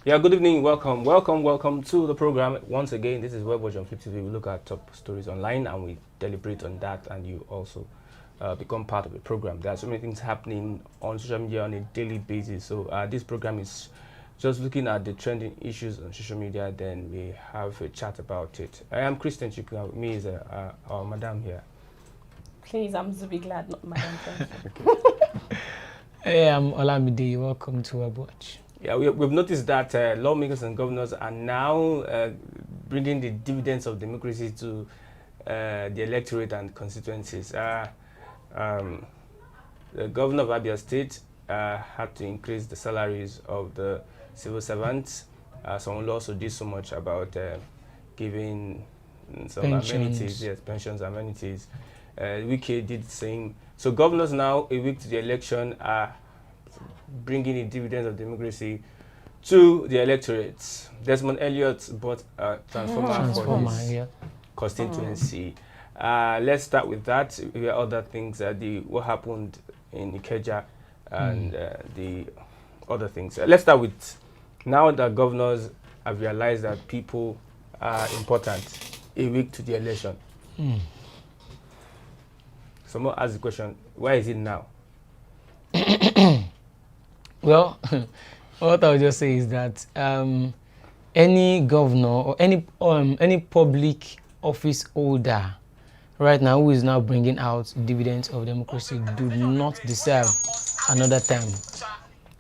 Yeah, good evening. Welcome to the program. Once again, this is Web Watch on Flip TV. We look at top stories online and we deliberate on that, and you also become part of the program. There are so many things happening on social media on a daily basis. So this program is just looking at the trending issues on social media. Then we have a chat about it. I am Christian Chikuna. With me is our madam here. Please, I'm Zubi glad, not Madam. Hey, I'm Olamide. Welcome to Web Watch. Yeah, we've noticed that lawmakers and governors are now bringing the dividends of democracy to the electorate and constituencies. The governor of Abia State had to increase the salaries of the civil servants. Someone also did so much about giving some amenities, yes, pensions, amenities. Wike did the same. So governors now, a week to the election, are bringing the dividends of democracy to the electorates. Desmond Elliott bought a transformer for his constituency. Let's start with that. We have other things, what happened in Ikeja and the other things. Let's start with, now that governors have realized that people are important a week to the election. Someone asked the question, why is it now? Well, what I would just say is that any governor or any public office holder right now who is now bringing out dividends of democracy do not deserve another time.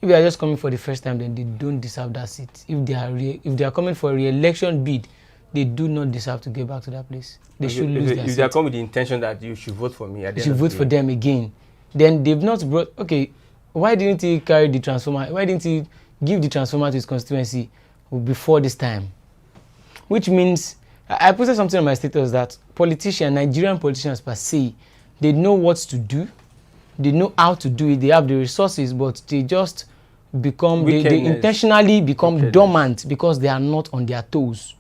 If they are just coming for the first time, then they don't deserve that seat. If they are coming for a re-election bid, they do not deserve to get back to that place. They should lose their seat. If they are coming with the intention that you should vote for me, you should vote for them again. Then they've not brought. Okay, why didn't he carry the transformer? Why didn't he give the transformer to his constituency before this time? Which means, I posted something on my status that Nigerian politicians per se, they know what to do, they know how to do it, they have the resources, but they just become, they intentionally become dormant because they are not on their toes.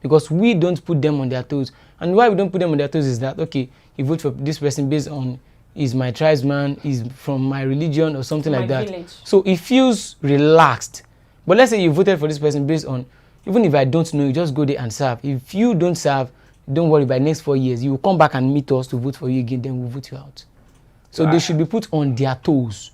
Because we don't put them on their toes. And why we don't put them on their toes is that, okay, you vote for this person based on is my tribesman, is from my religion or something like that. Village. So it feels relaxed. But let's say you voted for this person based on, even if I don't know, you just go there and serve. If you don't serve, don't worry, by next 4 years, you will come back and meet us to vote for you again, then we'll vote you out. So they should be put on their toes.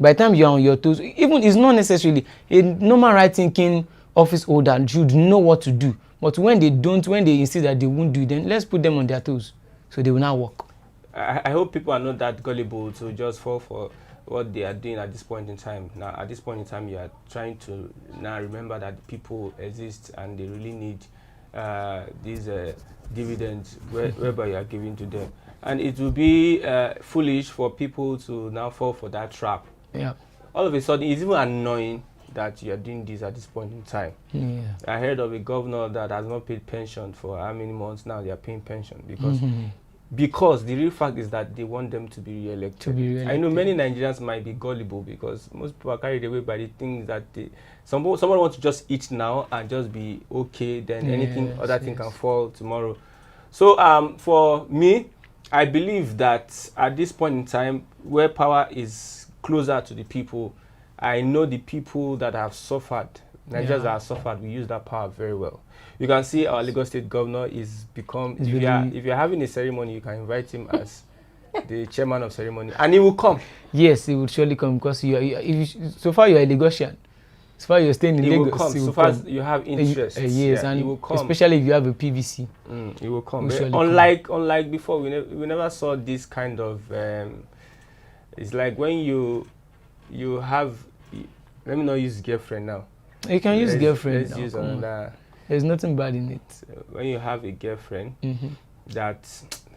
By the time you're on your toes, even it's not necessarily a normal right-thinking office holder should know what to do. But when they don't, when they insist that they won't do it, then let's put them on their toes so they will not work. I hope people are not that gullible to just fall for what they are doing at this point in time. Now, at this point in time, you are trying to now remember that people exist and they really need these dividends whereby you are giving to them. And it will be foolish for people to now fall for that trap. Yeah. All of a sudden, it's even annoying that you are doing this at this point in time. Yeah. I heard of a governor that has not paid pension for how many months now they are paying pension because the real fact is that they want them to be re-elected. I know many Nigerians might be gullible because most people are carried away by the things that someone wants to just eat now and just be okay, then anything other thing can fall tomorrow. So for me, I believe that at this point in time, where power is closer to the people, I know the people that have suffered, Nigerians that have suffered, we use that power very well. You can see our Lagos State governor is become, if you're having a ceremony, you can invite him as the chairman of ceremony, and he will come. Yes, he will surely come because so far you're a Lagosian. So far you're staying in Lagos. Will come. So far as you have interest. Yes, and he will come. Especially if you have a PVC. He will come. Unlike before, we never saw this kind of, it's like when you have, let me not use girlfriend now. You can use girlfriend. Let's use another. There's nothing bad in it. When you have a girlfriend, that,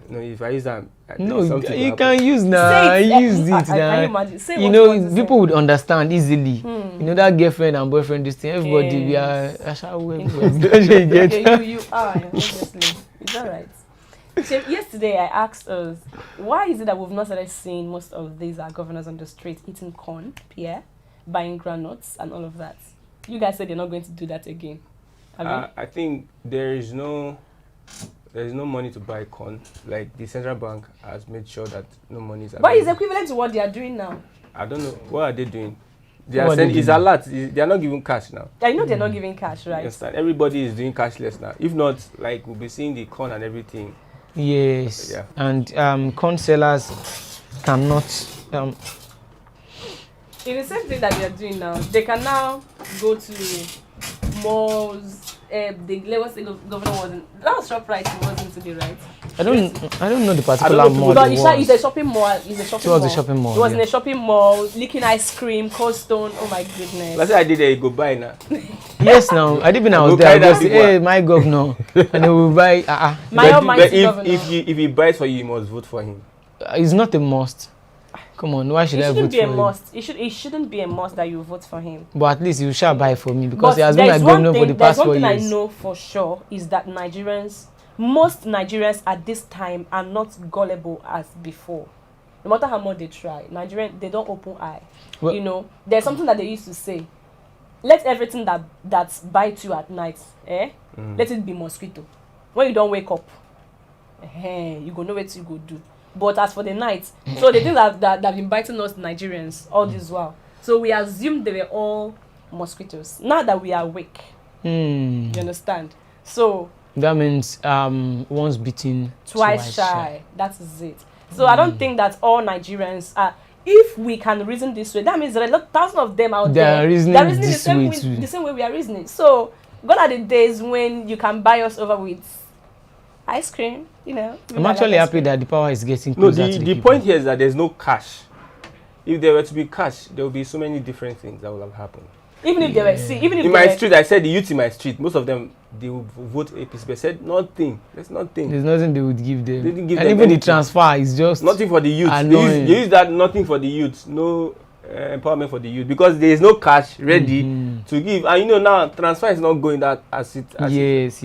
if I use that, no, you can use now. Use it now. People would understand easily. You know that girlfriend and boyfriend, this thing. Everybody, we are. You are, obviously. It's all right. So yesterday I asked us, why is it that we've not started seeing most of these governors on the street eating corn, Pierre, buying granuts and all of that? You guys said they're not going to do that again. I think there is no money to buy corn. Like the central bank has made sure that no money is available. But it's equivalent to what they are doing now. I don't know. What are they doing? They are saying it's a lot. They are not giving cash now. I know they're not giving cash, right? You understand? Everybody is doing cashless now. If not, like we'll be seeing the corn and everything. Yes. Yeah. And corn sellers cannot. It's the same thing that they are doing now. They can now go to malls. The Lagos State governor wasn't. That was ShopRite. He wasn't today, right? I don't know the particular mall. But it's a shopping mall. It's a shopping mall. It was a shopping mall. It was in a shopping mall, licking ice cream, Cold Stone. Oh my goodness. That's what I did there. You go buy now. Yes, now I didn't. I was there. I go say, hey, my governor, and they will buy. My almighty governor. If he buys for you, you must vote for him. It's not a must. Come on, why should I vote for him? It shouldn't be a must that you vote for him. But at least you shall buy for me because he has been my governor for the past 4 years. One thing I know for sure is that most Nigerians at this time are not gullible as before. No matter how much they try, Nigerians, they don't open eye. Well, you know, there's something that they used to say. Let everything that bites you at night, let it be mosquito. When you don't wake up, you go know what you go do. But as for the night, so the things that have been biting us Nigerians all this while. So we assumed they were all mosquitoes. Now that we are awake, you understand? So that means once bitten, twice shy. That is it. So I don't think that all Nigerians are. If we can reason this way, that means there are thousands of them out there. They're reasoning the same way we are reasoning. So gone are the days when you can buy us over with ice cream, you know. I'm actually happy that the power is getting closer to the point here is that there's no cash. If there were to be cash, there would be so many different things that would have happened. Even if they were, in my street, I said the youth in my street, most of them they would vote APC, but said nothing. There's nothing. There's nothing they would give them. They didn't give and them even anything. The transfer is just nothing for the youth. They use that nothing for the youth. No empowerment for the youth because there is no cash ready to give, and you know now transfer is not going that as it. Yes.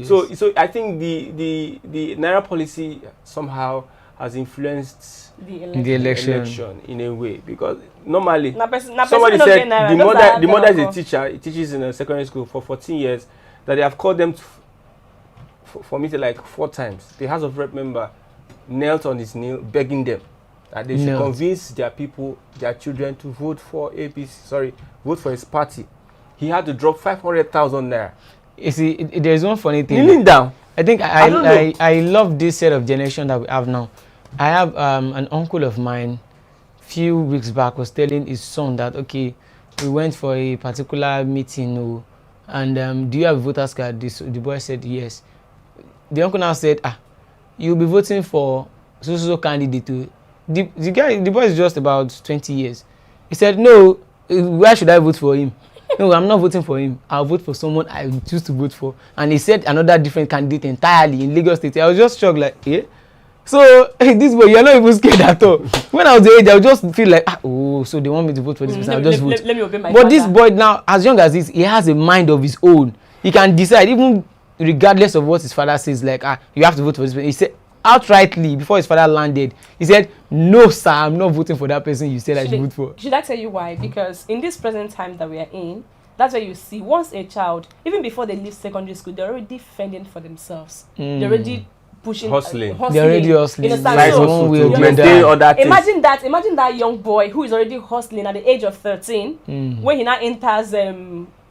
So I think the Naira policy somehow has influenced the election in a way because normally somebody said the mother is a teacher. He teaches in a secondary school for 14 years. That they have called them for meeting like 4 times. The House of Rep member knelt on his knee begging them that they should convince their people, their children to vote for vote for his party. He had to drop 500,000 naira. You see, there's one funny thing. Kneeling down. I think I love this set of generation that we have now. I have an uncle of mine, few weeks back, was telling his son that, okay, we went for a particular meeting, and do you have a voter's card? The boy said yes. The uncle now said, you'll be voting for so candidate. The boy is just about 20 years. He said, no, why should I vote for him? No, I'm not voting for him. I'll vote for someone I choose to vote for. And he said another different candidate entirely in Lagos State. I was just shocked, like, yeah. So this boy, you're not even scared at all. When I was the age, I would just feel like, so they want me to vote for this person. I'll just vote. Let me obey my But father. this boy now, as young as he has a mind of his own. He can decide, even regardless of what his father says, like, you have to vote for this person. He said outrightly before his father landed, he said, no, sir, I'm not voting for that person you said I should vote for. Should I tell you why? Because in this present time that we are in, that's where you see once a child, even before they leave secondary school, they're already fending for themselves. They're already pushing, hustling. They're already hustling. Imagine that young boy who is already hustling at the age of 13, when he now enters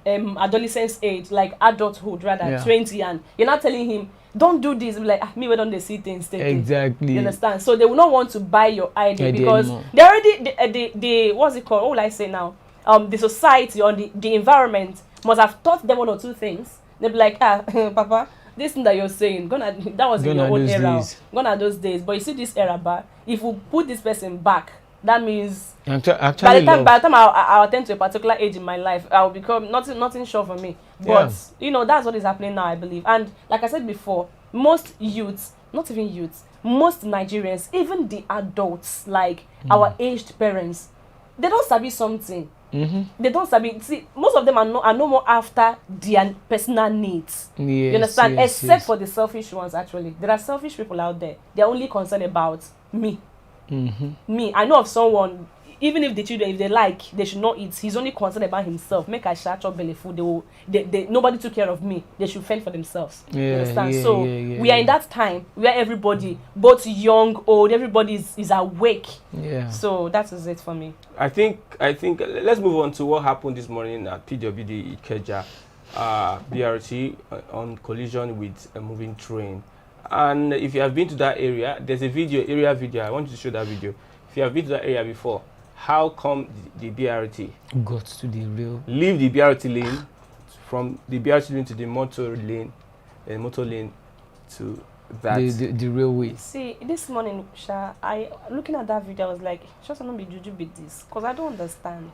adolescence age, like adulthood rather, 20, and you're not telling him, don't do this. Like, me, where don't they see things? Exactly. You understand? So they will not want to buy your idea because they already, the what's it called? What will I say now? The society or the environment must have taught them 1 or 2 things. They'll be like, Papa, this thing that you're saying, that was in your own era. Gone are those days. But you see this era back, if we put this person back, that means by the time I'll attend to a particular age in my life, I'll become nothing sure for me. But you know, that's what is happening now, I believe. And like I said before, most youths, not even youths, most Nigerians, even the adults, like our aged parents, they don't sabi something. They don't sabi. See, most of them are no more after their personal needs. You understand? Except for the selfish ones, actually. There are selfish people out there. They're only concerned about me. Me. I know of someone, even if the children, if they like, they should not eat. He's only concerned about himself. Make I shut up belly food. Nobody took care of me. They should fend for themselves. You understand? So we are in that time where everybody, both young, old, everybody is awake. Yeah. So that is it for me. I think let's move on to what happened this morning at PWD Ikeja, BRT on collision with a moving train. And if you have been to that area, there's a area video. I want you to show that video. If you have been to that area before, how come the BRT got to the real? Leave the BRT lane, from the BRT lane to the motor lane, and motor lane to that the railway. See, this morning, Sha, looking at that video, I was like, just not be juju with this, because I don't understand.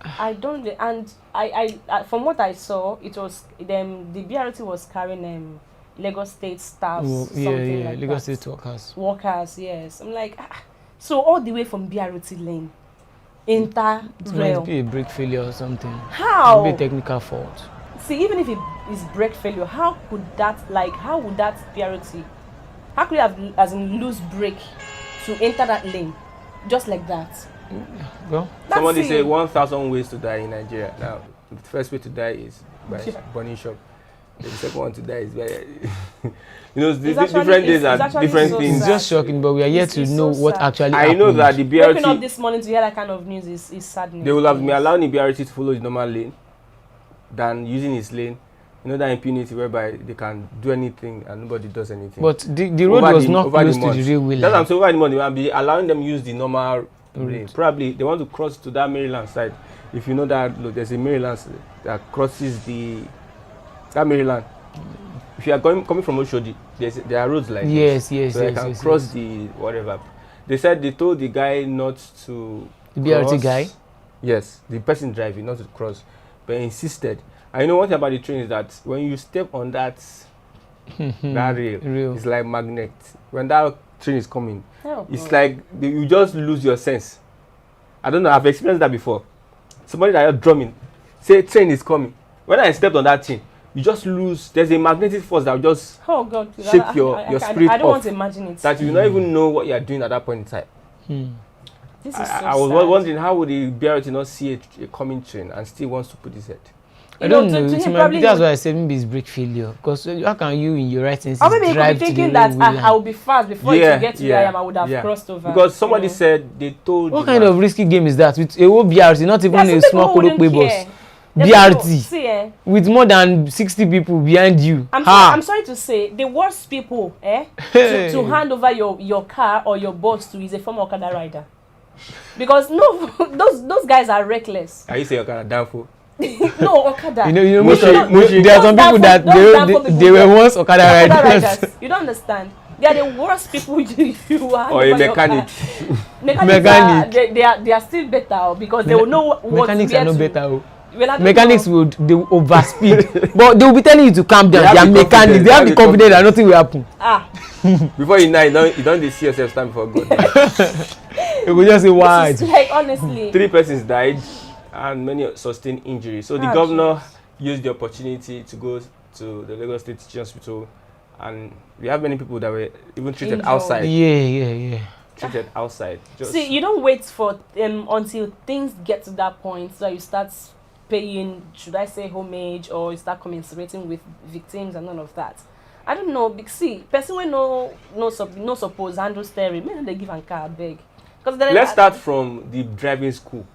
I don't, and I from what I saw, it was the BRT was carrying Lagos State staffs, something like Lagos that. State Workers, yes. I'm like, so all the way from BRT lane, rail. It might be a brake failure or something. How? It might be a technical fault. See, even if it is brake failure, how would that BRT, how could you have as in loose brake to enter that lane, just like that? Well, somebody say 1,000 ways to die in Nigeria. Now, the first way to die is by burning shop. The second one to die is by, different days are different things. It's just shocking, but we are yet to know what actually happened. I know that the BRT... Waking up this morning to hear that kind of news is saddening. They will have been allowing the BRT to follow the normal lane than using its lane. That impunity whereby they can do anything and nobody does anything. But the road was not close to the railway line. That's what I'm saying. Over the month, they will be allowing them use the normal lane. Probably they want to cross to that Maryland side. If you know that, look, there's a Maryland that crosses that Maryland. If you are coming from Oshodi, there are roads like this. So they can cross the whatever. They told the guy not to the BRT guy? Yes, the person driving not to cross, but he insisted. I know one thing about the train is that when you step on that rail, it's like magnet. When that train is coming, it's like you just lose your sense. I don't know, I've experienced that before. Somebody that is drumming, say train is coming. When I stepped on that thing, you just lose. There's a magnetic force that will just shake your spirit I don't off, want to imagine it. that you will not even know what you are doing at that point in time. This is I was wondering how would the BRT not see a coming train and still wants to put his head. I don't know. That's why I said maybe it's brake failure. Because how can you, in your right senses, maybe drive you could be thinking that I will be fast before to get to where I am. I would have crossed over. Because somebody said they told. What kind of risky game is that with a whole BRT, not even a small Kodokwe bus? BRT with more than 60 people behind you. I'm sorry to say, the worst people to hand over your car or your bus to is a former Okada rider. Because those guys are reckless. Are you saying Okada downfall? No, Okada. There are some people that they were once Okada riders. You don't understand. They are the worst people you are. Or a mechanic. They are still better because they will know what. Mechanics are no better. Mechanics will overspeed, but they will be telling you to calm down. They are mechanics. They have the confidence that nothing will happen. Before you don't see yourself stand before God. You will just say why. Like honestly, 3 persons died and many sustained injuries. So the governor used the opportunity to go to the Lagos State Teaching Hospital, and we have many people that were even treated outside. Yeah. Treated outside. See, you don't wait for until things get to that point so you start paying, should I say, homage, or you start commiserating with victims and all of that. I don't know. See, person will no suppose handle steering. Maybe they give a car beg. Let's start from the driving school.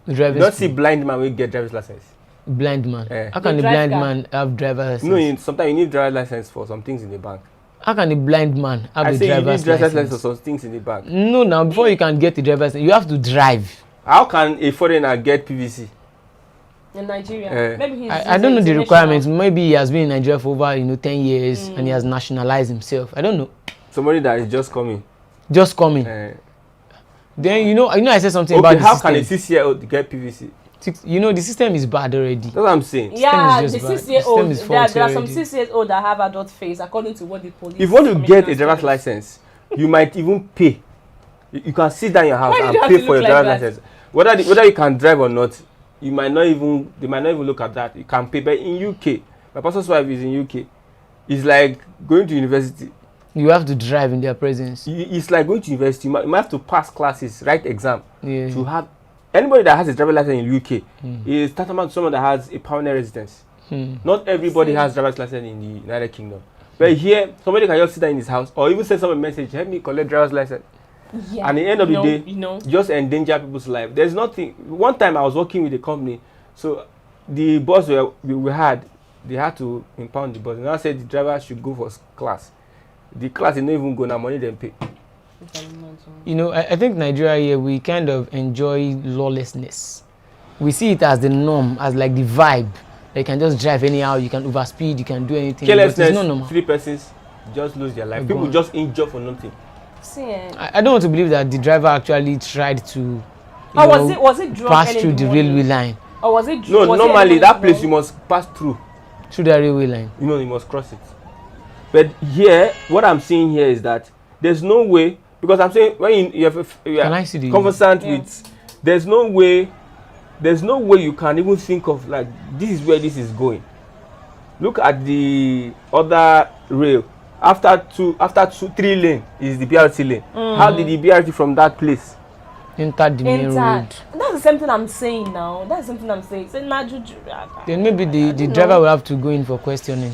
You don't see blind man will get driver's license. Blind man. How can the blind man have driver's license? No, sometimes you need driver's license for some things in the bank. How can a blind man have a driver's license? I say you need driver's license for some things in the bank. No, now before you can get the driver's license, you have to drive. How can a foreigner get PVC? In Nigeria, maybe I don't know the requirements. Maybe he has been in Nigeria for over 10 years and he has nationalized himself. I don't know. Somebody that is just coming. Then I said something about the how can a 6-year-old get PVC? The system is bad already. That's what I'm saying. Yeah, the 6-year-old. There are some 6-year-old that have adult face, according to what the police. If you want to get a driver's license, you might even pay. You can sit down in your house and pay for your driver's license. Whether you can drive or not, they might not even look at that. You can pay. But in UK, my pastor's wife is in UK. It's like going to university. You have to drive in their presence. It's like going to university. You might have to pass classes, write exam. Yeah. To have anybody that has a driver's license in the UK is tantamount to someone that has a permanent residence. Not everybody has driver's license in the United Kingdom. But here, somebody can just sit there in his house or even send someone a message, help me collect driver's license. Yeah. And at the end of the day, just endanger people's life. There's nothing. One time I was working with a company, so the boss we had, they had to impound the bus. And I said the driver should go for class. The class is not even going to money them pay. You know, I think Nigeria here, we kind of enjoy lawlessness. We see it as the norm, as like the vibe. You can just drive anyhow, you can overspeed, you can do anything. Carelessness, not normal. 3 persons just lose their life. People just injure for nothing. See, I don't want to believe that the driver actually tried to was it drunk pass through the railway line. Or was it No, normally that place you must pass through the railway line. You know, you must cross it. But here, what I'm seeing here is that there's no way, because I'm saying when you are conversant with, there's no way you can even think of like this is where this is going. Look at the other rail. After 3 lane is the BRT lane. How did the BRT from that place enter the main road? That's the same thing I'm saying now. That's something I'm saying. Then maybe the driver will have to go in for questioning.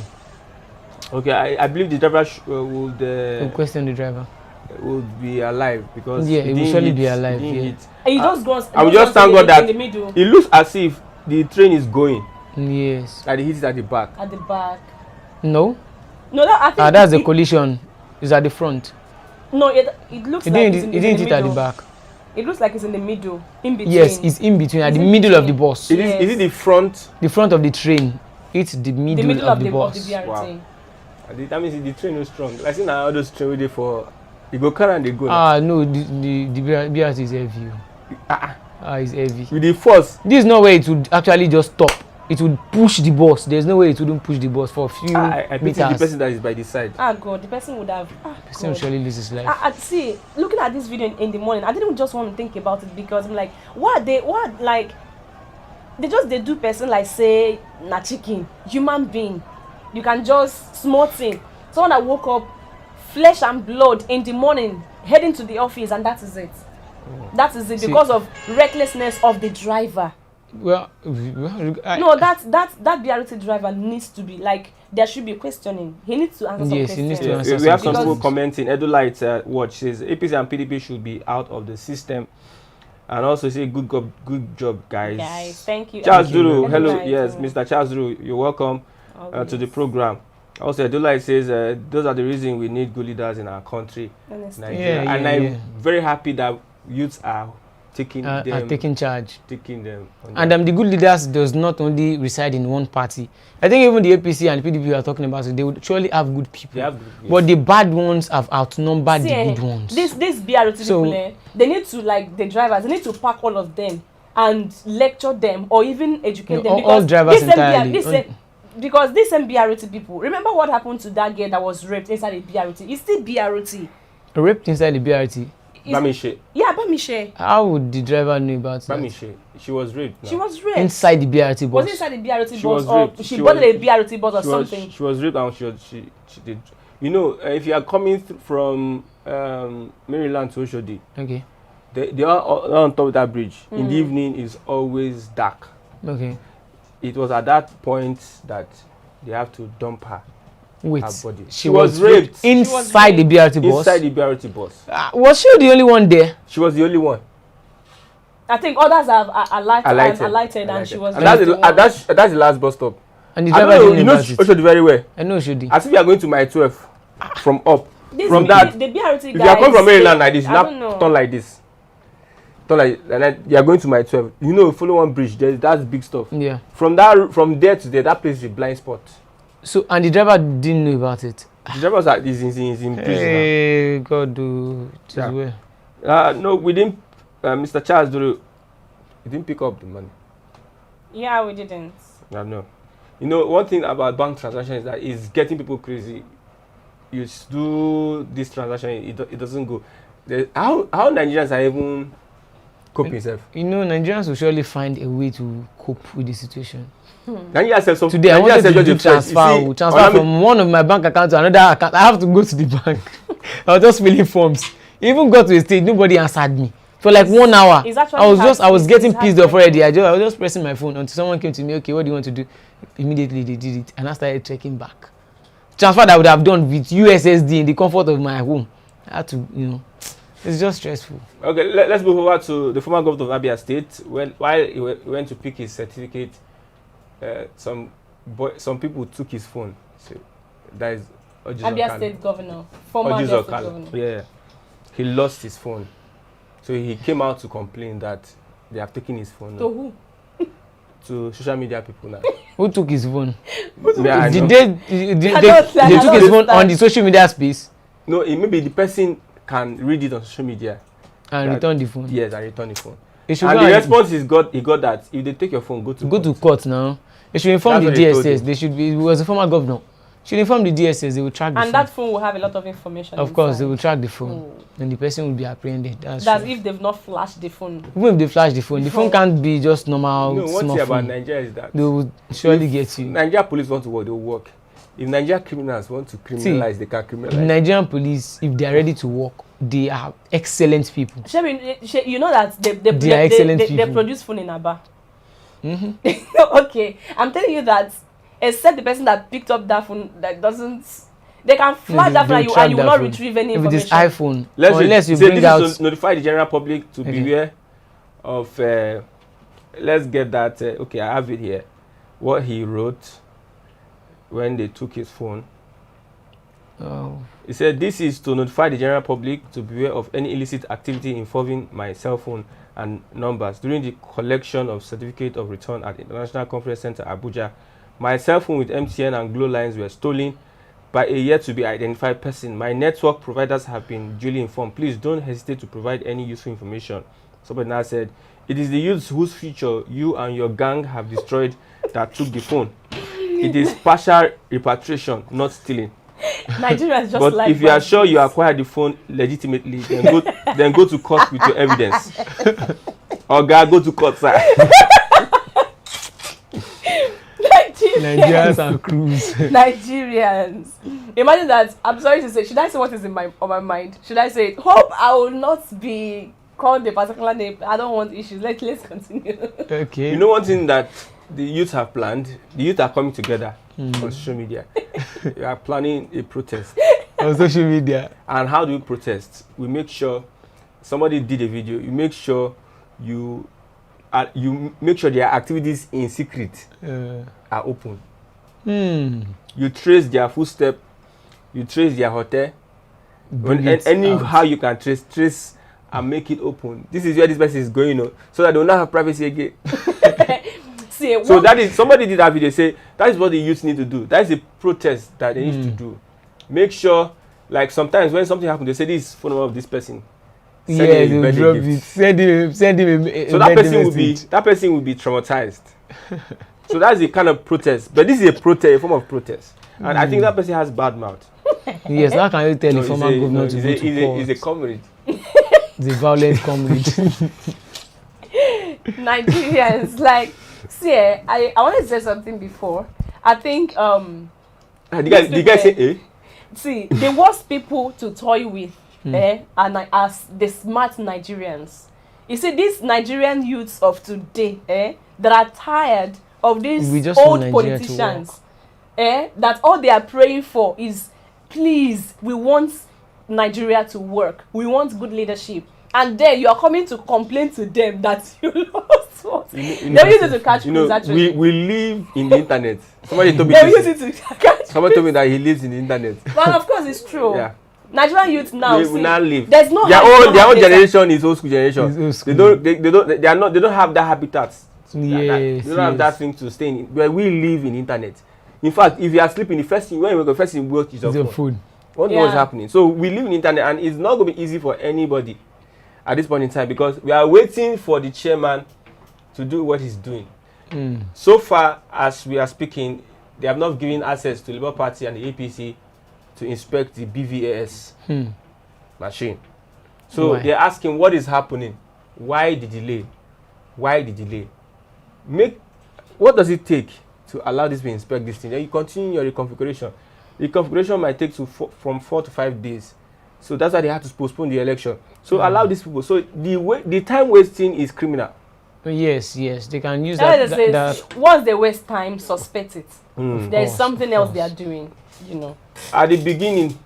Okay, I believe the driver would question the driver. Would be alive because he will surely be alive. He just goes. I will just thank God that it looks as if the train is going. Yes. That he hits at the back. At the back. No. No, I think that's the collision. It's at the front. No, it looks like it didn't hit at the back. It looks like it's in the middle, in between. Yes, it's in between, at the middle of the bus. Is it the front? The front of the train. It's the middle of the bus. Wow. That means the train is strong. I see now all those train waiting for. You go car and they go. No, the BRT is heavy. It's heavy. With the force. This is no way it would actually just stop. It would push the bus. There's no way it wouldn't push the bus for a few I meters. the person that is by the side. God, the person would have. The person will surely lose his life. I see. Looking at this video in the morning, I didn't just want to think about it because I'm like, they do person like say na chicken, human being. You can just small thing. Someone that woke up, flesh and blood in the morning, heading to the office, and that is it. That is it because of recklessness of the driver. Well, that BRT driver needs to be like, there should be questioning. He needs to answer some questions. He needs to answer we have some people commenting. Edulite watch says APC and PDP should be out of the system, and also say good job, guys. Guys, thank you. Charles Duru, hello, yes, Mr. Charles Duru, you're welcome to the program. Also, Edulite says those are the reasons we need good leaders in our country, Nigeria, and I'm very happy that youths are taking charge. Taking them. And the good leaders does not only reside in one party. I think even the APC and the PDP we are talking about, they would surely have good people. But the bad ones have outnumbered the good ones. This BRT people, they need to, like the drivers, they need to pack all of them and lecture them or even educate them. All drivers entirely. Because these same BRT people, remember what happened to that girl that was raped inside the BRT? It's still BRT. Raped inside the BRT? Bamishe. Yeah, Bamishe. How would the driver know about Bamishe? She was raped. She was raped. Inside the BRT bus? Was it inside the BRT bus or she boarded a BRT bus or something? She was raped and she did. You know, if you are coming from Maryland to Oshodi, okay, they are on top of that bridge. In the evening, it's always dark. Okay. It was at that point that they have to dump her. Wait, her body. She was raped inside the BRT bus? Inside the BRT bus. Was she the only one there? She was the only one. I think others have alighted and she was. And that's the last bus stop. And the driver didn't know Oshodi very well. I know Oshodi. As if you are going to my 12 from up. From that, the BRT guys, if you are coming from Maryland like this, you now turn like this. You are going to my 12. You know, follow one bridge. That's big stuff. Yeah. From there to there, that place is a blind spot. So, and the driver didn't know about it. The driver was in prison. Hey, God, do it as well. No, we didn't. Mr. Charles Duru, we didn't pick up the money. Yeah, we didn't. No. You know, one thing about bank transaction is that it's getting people crazy. You do this transaction, it doesn't go. How Nigerians are even coping themselves? You know, Nigerians will surely find a way to cope with the situation. Today I wanted to do transfer from one of my bank accounts to another account. I have to go to the bank. I was just filling forms. Even got to a stage, nobody answered me. For like 1 hour, I was getting pissed off already. I was just pressing my phone until someone came to me. Okay, what do you want to do? Immediately they did it, and I started checking back. Transfer that I would have done with USSD in the comfort of my home. I had to, it's just stressful. Okay, let's move over to the former governor of Abia State. While he went to pick his certificate, some people took his phone. So that is Abia State governor, former Abia State governor. Yeah, he lost his phone. So he came out to complain that they have taken his phone. To who? To social media people now. Who took his phone? Yeah, they took his phone on the social media space? No, maybe the person can read it on social media. And return the phone? Yes, and return the phone. And the response he got that if they take your phone, go to court now. They should inform the DSS. They should be. He was a former governor. Should inform the DSS. They will track the phone. And that phone will have a lot of information. Of course, they will track the phone. And the person will be apprehended. That's if they've not flashed the phone. Even if they flash the phone can't be just normal. No, one thing about Nigeria is that they will surely get you. Nigeria police want to work, they will work. If Nigerian criminals want to criminalize, they can criminalize. Nigerian police, if they are ready to work, they are excellent people. You know that they produce phone in Aba. Okay, I'm telling you that. Except the person that picked up that phone that doesn't, they can flash that phone and you will not retrieve any information. If it is iPhone, unless you bring out. To notify the general public to beware of. Let's get that. Okay, I have it here. What he wrote when they took his phone. Oh. He said, "This is to notify the general public to beware of any illicit activity involving my cell phone and numbers during the collection of certificate of return at International Conference Center, Abuja. My cell phone with MTN and Glo lines were stolen by a yet to be identified person. My network providers have been duly informed. Please don't hesitate to provide any useful information." Somebody now said, "It is the youths whose future you and your gang have destroyed that took the phone. It is partial repatriation, not stealing. Nigeria is just but like if you are sure you acquired the phone legitimately, then go to court with your evidence." Or go to court, sir. Nigerians and crews. Nigerians. Imagine that. I'm sorry to say. Should I say what is on my mind? Should I say it? Hope I will not be called a particular name. I don't want issues. Let's continue. Okay. You know one thing that the youth have planned? The youth are coming together on social media. We are planning a protest. On social media. And how do we protest? We make sure somebody did a video. You make sure you make sure their activities in secret are open. You trace their footstep, you trace their hotel. Anyhow you can trace and make it open. This is where this person is going on, so that they will not have privacy again. So that is, somebody did that video, say that is what the youth need to do. That is a protest that they need to do. Make sure, like sometimes when something happens, they say this is phone number of this person. Send him a so that person will be traumatized. So that's the kind of protest. But this is a form of protest. And I think that person has bad mouth. Yes, how can you tell the former governor to go to court? He's a comrade. He's a violent comrade. Nigerians, like, see, I wanted to say something before. I think the guy say eh? See, the worst people to toy with and as the smart Nigerians. You see, these Nigerian youths of today that are tired of these old politicians that all they are praying for is, please, we want Nigeria to work. We want good leadership. And then you are coming to complain to them that you lost what? They use it to catch news, actually. We live in the internet. Somebody told me Somebody told me that he lives in the internet. Well, of course, it's true. Yeah. Nigerian youth now will not live. There's no their own generation is old school generation. They don't have that habitat. They don't have that thing to stay in. Where we live in internet. In fact, if you are sleeping, the first thing when you wake up, first thing you watch is your phone. What was happening? So we live in internet, and it's not going to be easy for anybody at this point in time, because we are waiting for the chairman to do what he's doing. So far as we are speaking, they have not given access to Labour Party and the APC to inspect the BVAS machine. So they're asking what is happening. Why the delay? What does it take to allow this to inspect this thing? Then you continue your reconfiguration. Reconfiguration might take from 4 to 5 days. So that's why they had to postpone the election. So allow these people. So the time wasting is criminal. Yes, they can use that. Once they waste time, suspect it. There's something else they are doing, you know. At the beginning,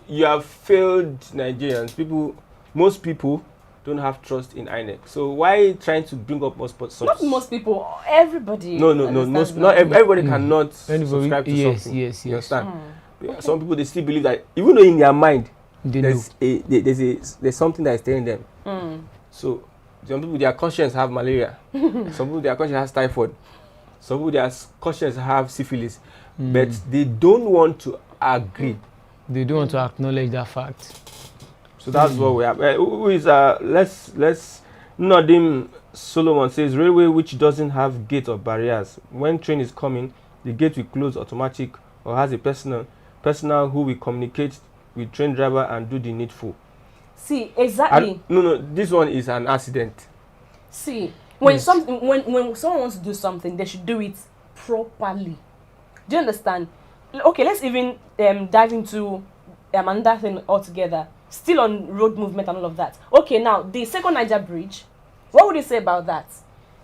you have failed Nigerians. Most people don't have trust in Inec. So why trying to bring up not most people, everybody. No. Not everybody cannot subscribe to something. Yes. You understand? Some people, they still believe that even though in their mind there's something that is telling them. So some people, their conscience have malaria. Some people, their conscience has typhoid. Some people, their conscience have syphilis. But they don't want to agree. They don't want to acknowledge that fact. So that's what we have. Who is let's Nadim Solomon says, railway which doesn't have gate or barriers. When train is coming, the gate will close automatic or has a personal who will communicate with train driver and do the needful. See, exactly. No, this one is an accident. See, when when someone wants to do something, they should do it properly. Do you understand? Okay, let's even dive into another thing altogether. Still on road movement and all of that. Okay, now the second Niger bridge. What would you say about that?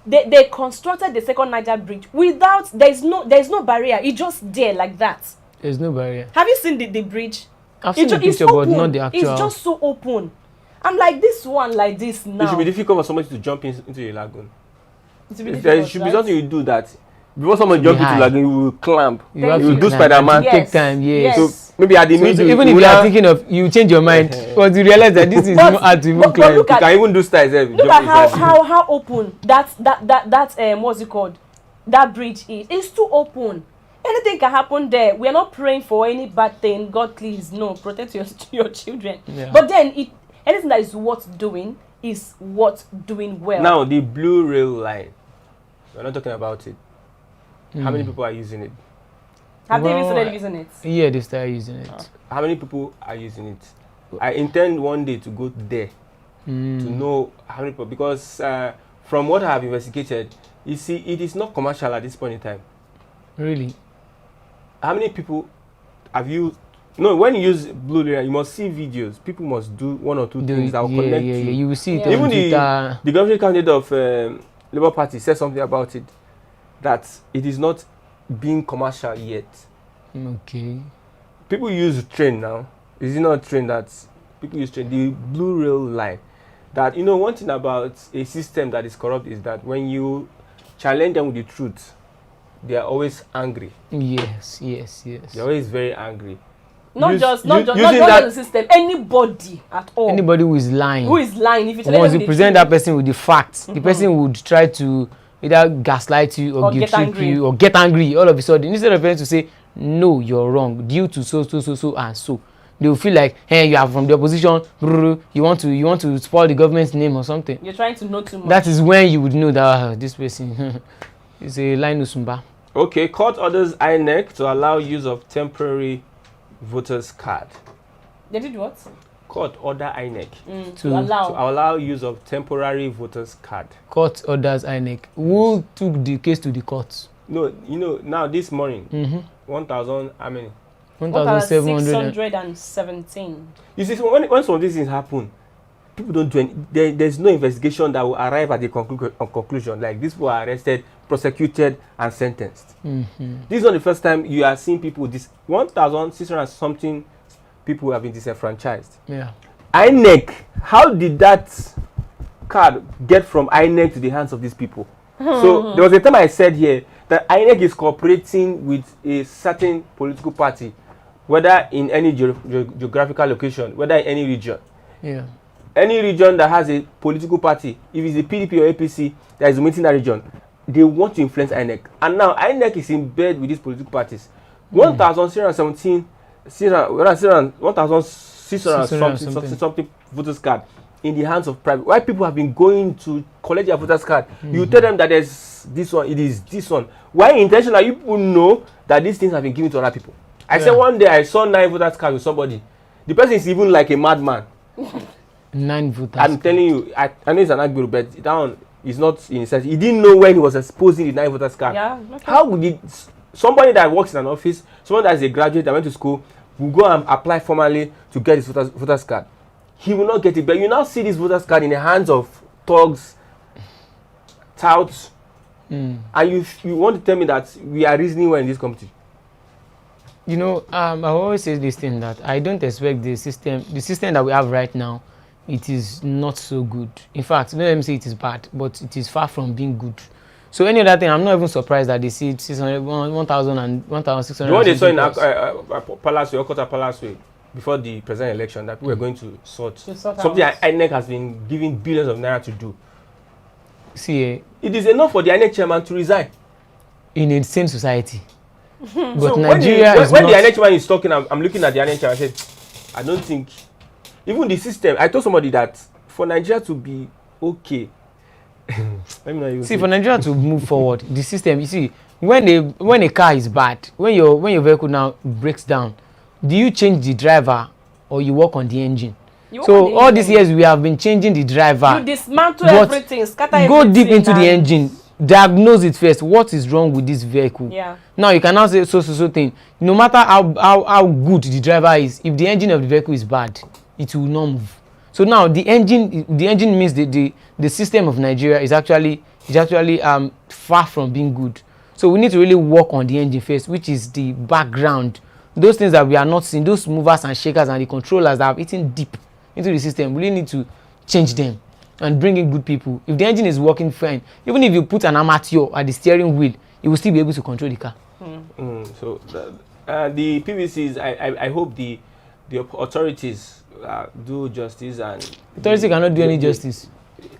They constructed the second Niger bridge without there's no barrier. It's just there like that. There's no barrier. Have you seen the bridge? I've seen the picture, but not the actual. It's just so open. I'm like this one like this now. It should be difficult for somebody to jump into a lagoon. There should be something you do that. Before someone jumps into lagoon, you will clamp. You will do Spider-Man. Take time, yes. So maybe at the middle, even if you are thinking of, you change your mind, but you realize that this is not hard to even climb. You can even do styles. Look at how open that what's it called? That bridge is. It's too open. Anything can happen there. We are not praying for any bad thing. God, please, no, protect your children. Yeah. But then anything that is worth doing is worth doing well. Now the blue rail line. We're not talking about it. How many people are using it? Have they started using it? Yeah, they started using it. How many people are using it? I intend one day to go there to know how many people, because from what I have investigated, you see, it is not commercial at this point in time. Really? How many people have you? No, when you use blue layer, you must see videos. People must do one or two things that will connect you. Yeah, you will see it. Even the governorship candidate of Labour Party said something about it, that it is not being commercial yet. Okay. People use train now. Is it not train that people use train? The blue rail line. That, you know, one thing about a system that is corrupt is that when you challenge them with the truth, they are always angry. Yes. They're always very angry. Not just the system. Anybody at all. Anybody who is lying. If you once you present that person with the facts, the person would try to either gaslight you or guilt trip you or get angry all of a sudden. Instead of to say, no, you're wrong, due to so and so, they will feel like, hey, you are from the opposition, you want to spoil the government's name or something. You're trying to know too much. That is when you would know that this person is a line usumba. Okay, court orders Inec to allow use of temporary Voter'S card. They did what? Court order Inec to allow use of temporary Voter'S card. Court orders Inec. Who took the case to the courts? No, you know, now this morning, 1,000, how many? 1,617. You see, so when some of these things happen, people don't do any, there's no investigation that will arrive at the conclusion. Like, these people are arrested, prosecuted, and sentenced. This is not the first time you are seeing people, this 1,600 something people have been disenfranchised. Yeah. Inec, how did that card get from Inec to the hands of these people? So there was a time I said here that Inec is cooperating with a certain political party, whether in any geographical location, whether in any region. Yeah. Any region that has a political party, if it's a PDP or APC that is meeting that region, they want to influence Inec. And now Inec is in bed with these political parties. 1,617, 1,600 something Voter'S card in the hands of private. Why people have been going to collect their Voter'S card? You tell them that there's this one, it is this one. Why intentional? You people know that these things have been given to other people. I said one day I saw 9 Voter'S cards with somebody. The person is even like a madman. 9 Voter'S. I'm telling you, I know it's an Agbero, but that one is not in his sense. He didn't know when he was exposing the 9 Voter'S card. Yeah, okay. How would somebody that works in an office, someone that is a graduate that went to school, will go and apply formally to get his voter's card. He will not get it. But you now see this voter's card in the hands of thugs, touts, and you want to tell me that we are reasoning well in this country? You know, I always say this thing that I don't expect the system that we have right now, it is not so good. In fact, don't let me say it is bad, but it is far from being good. So any other thing, I'm not even surprised that they see 600, 1,000 and 1,600. The one they saw in Palace Way, Okota Palace Way, before the president election, that we were going to sort something Inec has been giving billions of naira to do. See, it is enough for the Inec chairman to resign. In a sane society. But so Nigeria when the Inec chairman is talking, I'm looking at the Inec chairman and I said, I don't think, even the system, I told somebody that for Nigeria to be okay, let me know. See, for Nigeria to move forward, the system, you see, when a car is bad, when your vehicle now breaks down, do you change the driver or you work on the engine? So all these years we have been changing the driver. You dismantle everything, scatter everything. Go deep into the engine, diagnose it first. What is wrong with this vehicle? Yeah. Now you can now say so thing. No matter how good the driver is, if the engine of the vehicle is bad, it will not move. So now the engine means the system of Nigeria is actually far from being good. So we need to really work on the engine first, which is the background. Those things that we are not seeing, those movers and shakers and the controllers that have eaten deep into the system, we really need to change them and bring in good people. If the engine is working fine, even if you put an amateur at the steering wheel, you will still be able to control the car. So the PVCs, I hope the authorities do justice, and authority cannot do any justice.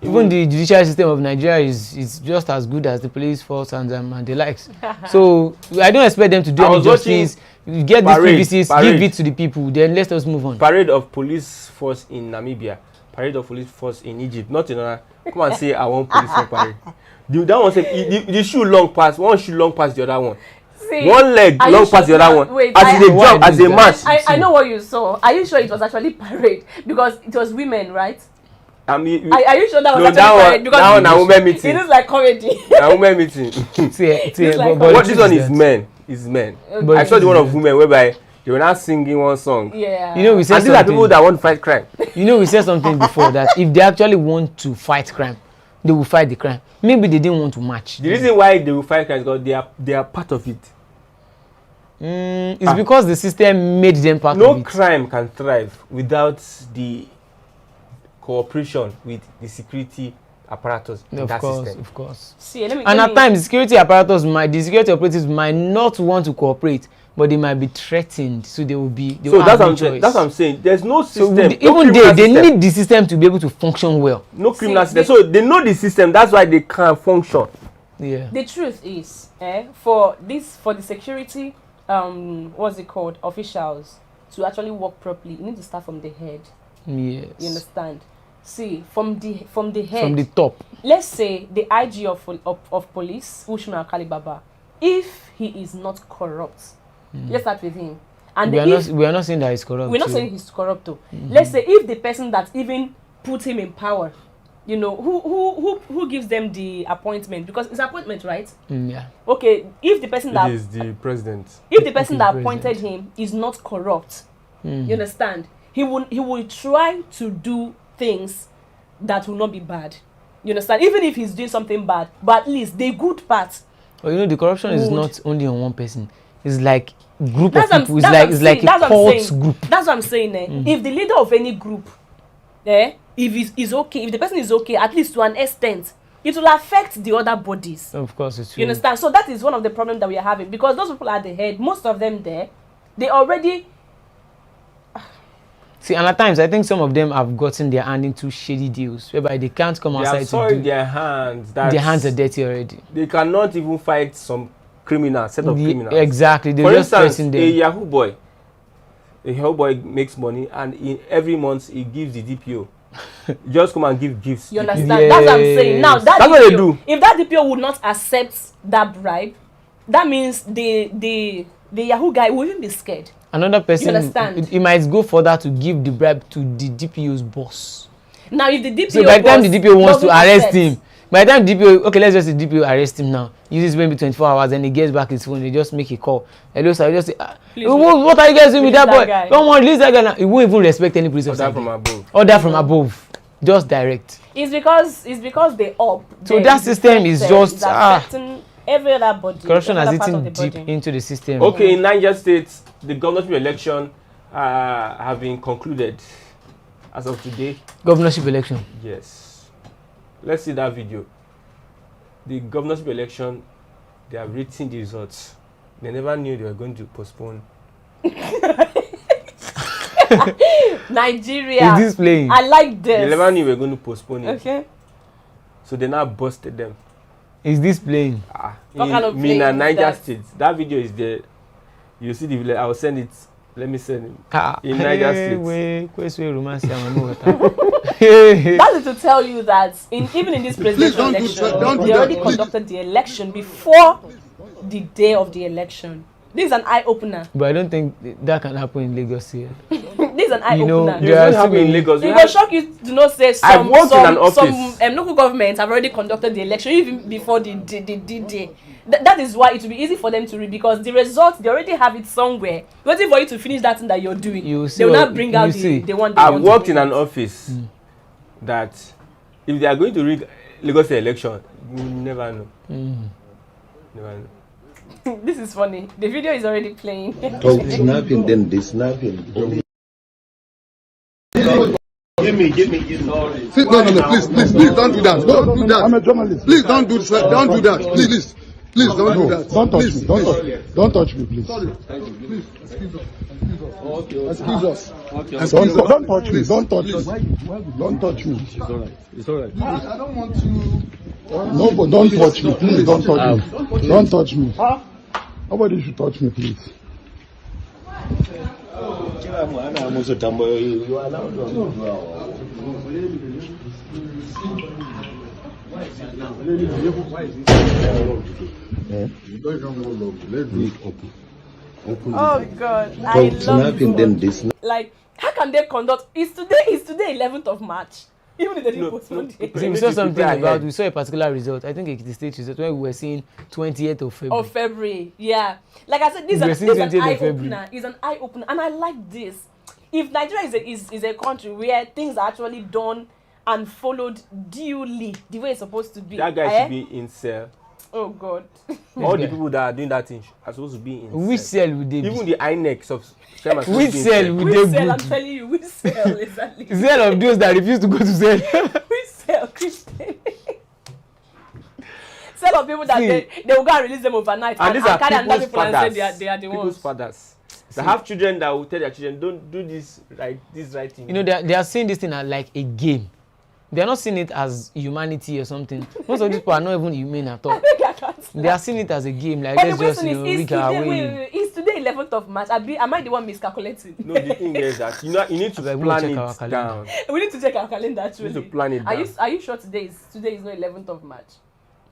Even the judicial system of Nigeria is just as good as the police force and the likes. So I don't expect them to do any justice. Get these PVCs, give it to the people, then let us move on. Parade of police force in Namibia, parade of police force in Egypt, not in another. Come and say I want police force parade. That one said the shoe long pass, one shoe long pass the other one. See, one leg long pass the other one. Wait, as they jump, as they march. I know what you saw. Are you sure it was actually parade? Because it was women, right? I mean, are you sure that was actually parade? Because that one a women meeting. It is like comedy. A women meeting. But this one is men. It's men. Okay. I saw the one of women whereby they were not singing one song. Yeah. You know, we said and these are people that want to fight crime. You know, we said something before that if they actually want to fight crime, they will fight the crime. Maybe they didn't want to march. The reason why they will fight crime is because they are part of it. It's because the system made them part of it. No crime can thrive without the cooperation with the security apparatus in that system. Of course. See, at times, the security apparatus the security operatives might not want to cooperate, but they might be threatened, so they will be. That's what I'm saying. There's no system. So even they need the system to be able to function well. No criminal system. So they know the system. That's why they can't function. Yeah. The truth is, for the security, what's it called, officials to actually work properly, you need to start from the head. Yes. You understand? See, from the head, from the top. Let's say the IG of police, Ushma Akali Baba, if he is not corrupt, let's start with him. And we are not saying that he's corrupt. We're not saying he's corrupt though. Let's say if the person that even put him in power, you know, who gives them the appointment, because it's appointment, right? Yeah. Okay, if the person that is the president, if the person that appointed him is not corrupt, you understand, he will try to do things that will not be bad. You understand? Even if he's doing something bad, but at least the good part. Well, you know, the corruption is not only on one person. It's like group of people. It's like a cult group. That's what I'm saying. If the leader of any group, if he's okay, if the person is okay, at least to an extent, it will affect the other bodies. Of course, it's true. You understand? So that is one of the problems that we are having, because those people at the head, most of them there, they already. See, and at times I think some of them have gotten their hand into shady deals whereby they can't come outside to do. Their hands. Their hands are dirty already. They cannot even fight some criminals, set of criminals. Exactly. For instance, a Yahoo boy makes money, and every month he gives the DPO. Just come and give gifts. You understand? Yes. That's what I'm saying. Now that's DPO, what they do. If that DPO would not accept that bribe, that means the Yahoo guy will even be scared. Another person, you understand? He might go further to give the bribe to the DPO's boss. Now, if the DPO, so by the time the DPO wants to arrest him, by the time DPO, okay, let's just say DPO arrest him now. uses maybe 24 hours, and he gets back his phone, he just make a call. Hello, sir, just say, what are you guys doing with that boy? Guy. Don't want to release that guy now. He won't even respect any police officer. Order from above. Order from above. Just direct. It's because they up. So that system is just affecting every other body. Corruption has every other part eaten of the deep body. into the system. Okay, in Niger State, the governorship election have been concluded as of today. Governorship election. Yes. Let's see that video. The governorship election, they have written the results. They never knew they were going to postpone. Nigeria. Is this playing? I like this. They never knew we were going to postpone it. Okay. So they now busted them. Is this playing? What kind of In playing is Niger that? State. That video is there. You see the I will send it. Let me send it. In Niger State. That is to tell you that even in this presidential election, they already conducted the election before the day of the election. This is an eye-opener. But I don't think that can happen in Lagos here. This is an eye-opener. It won't happen in Lagos. It will shock you to not say some local governments have already conducted the election even before the day. That is why it will be easy for them to read, because the results, they already have it somewhere waiting for you to finish that thing that you're doing. They will not bring out the one they I've want worked to in an office that if they are going to rig Lagos election, you never know. Never know. This is funny. The video is already playing. Snapping, then they snapping. Give me. Please, don't do that. Don't do that. I'm a journalist. Please don't do that. Don't do that. Please don't do that. Don't touch me. Don't touch me, please. Sorry. Please, excuse us. Don't touch me. Don't touch me. Don't touch me. It's all right. I don't want to. No, but don't touch me. Please don't touch me. Don't touch me. Nobody should touch me, please. Oh God, I love this. Like, how can they conduct? It's today 11th of March. Even if they didn't postpone it. We saw something about, we saw a particular result. I think it's the state result when we were seeing 28th of February. Of February, yeah. Like I said, this is an eye-opener. It's an eye-opener. And I like this. If Nigeria is a country where things are actually done and followed duly, the way it's supposed to be. That guy should be in cell. Oh God. All the people that are doing that thing are supposed to be in which cell would they be? Even the Inec which cell would they be? I'm telling you, which cell exactly? Cell of those that refuse to go to cell. Which cell, Christian? Cell of people that they will go and release them overnight and these are people's fathers. They are the people's ones. fathers. They have children that will tell their children, don't do this right thing. You know, they are seeing this thing as like a game. They are not seeing it as humanity or something. Most of these people are not even humane at all. They are seeing it as a game. Like, let's just, rig our way. Is today 11th of March? Am I the one miscalculating? No, the thing is that you need to plan it down. We need to check our calendar actually. We need to plan it down. Are you sure today is not 11th of March?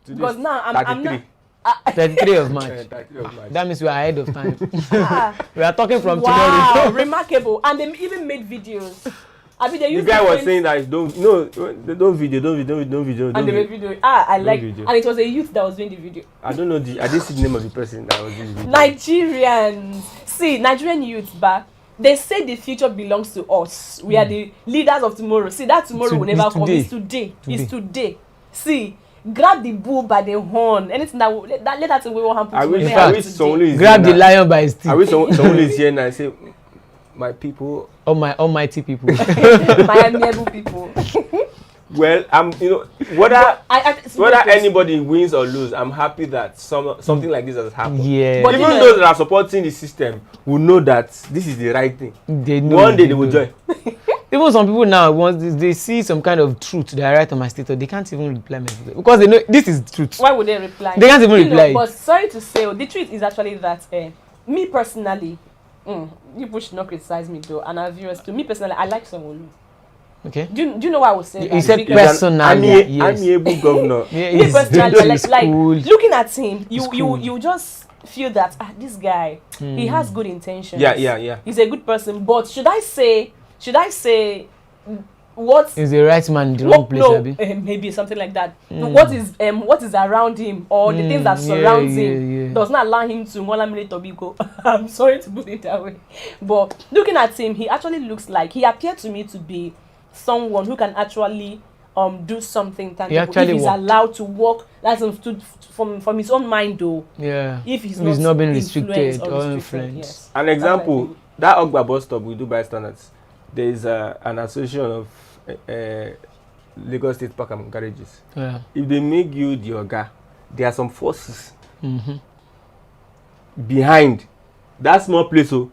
Because now I'm not. 33 of March. 33 of March. That means we are ahead of time. We are talking from tomorrow. tomorrow. Remarkable. And they even made videos. The guy was saying that don't video. And they made video. I like video. And it was a youth that was doing the video. I don't know I didn't see the name of the person that was doing the video. Nigerians. See, Nigerian youth back. They say the future belongs to us. We are the leaders of tomorrow. See, that tomorrow will never come. It's today. It's today. See, grab the bull by the horn. Anything that let that thing will happen. I wish someone is grab the lion by his teeth. I wish someone is here and I say, my people, my almighty people, my amiable people. Well, whether anybody wins or lose, I'm happy that something like this has happened. Yeah. But even those that are supporting the system will know that this is the right thing. They know. One day they will join. Even some people now, once they see some kind of truth that I write on my status, they can't even reply me because they know this is truth. Why would they reply? They can't even reply. But sorry to say, the truth is actually that me personally, you people should not criticize me though, and our viewers too. Me personally, I like someone. Okay. Do you know why I was saying that? You said personally, yes. Amiable governor. Me personally, like looking at him, you just feel that this guy, he has good intentions. Yeah. He's a good person, but should I say what is the right man in the wrong place? No, Abi? maybe something like that. What is around him or the things that surrounds him does not allow him to Tobico. I'm sorry to put it that way, but looking at him, he actually looks like he appeared to me to be someone who can actually do something tangible if he's allowed to work. That's from his own mind, though. Yeah. If he's not being restricted or influenced. Yes. An example, that Ogba bus stop we do by standards. There is an association of Lagos State Park and Garages. Yeah. If they make you the Oga, there are some forces behind that small place. So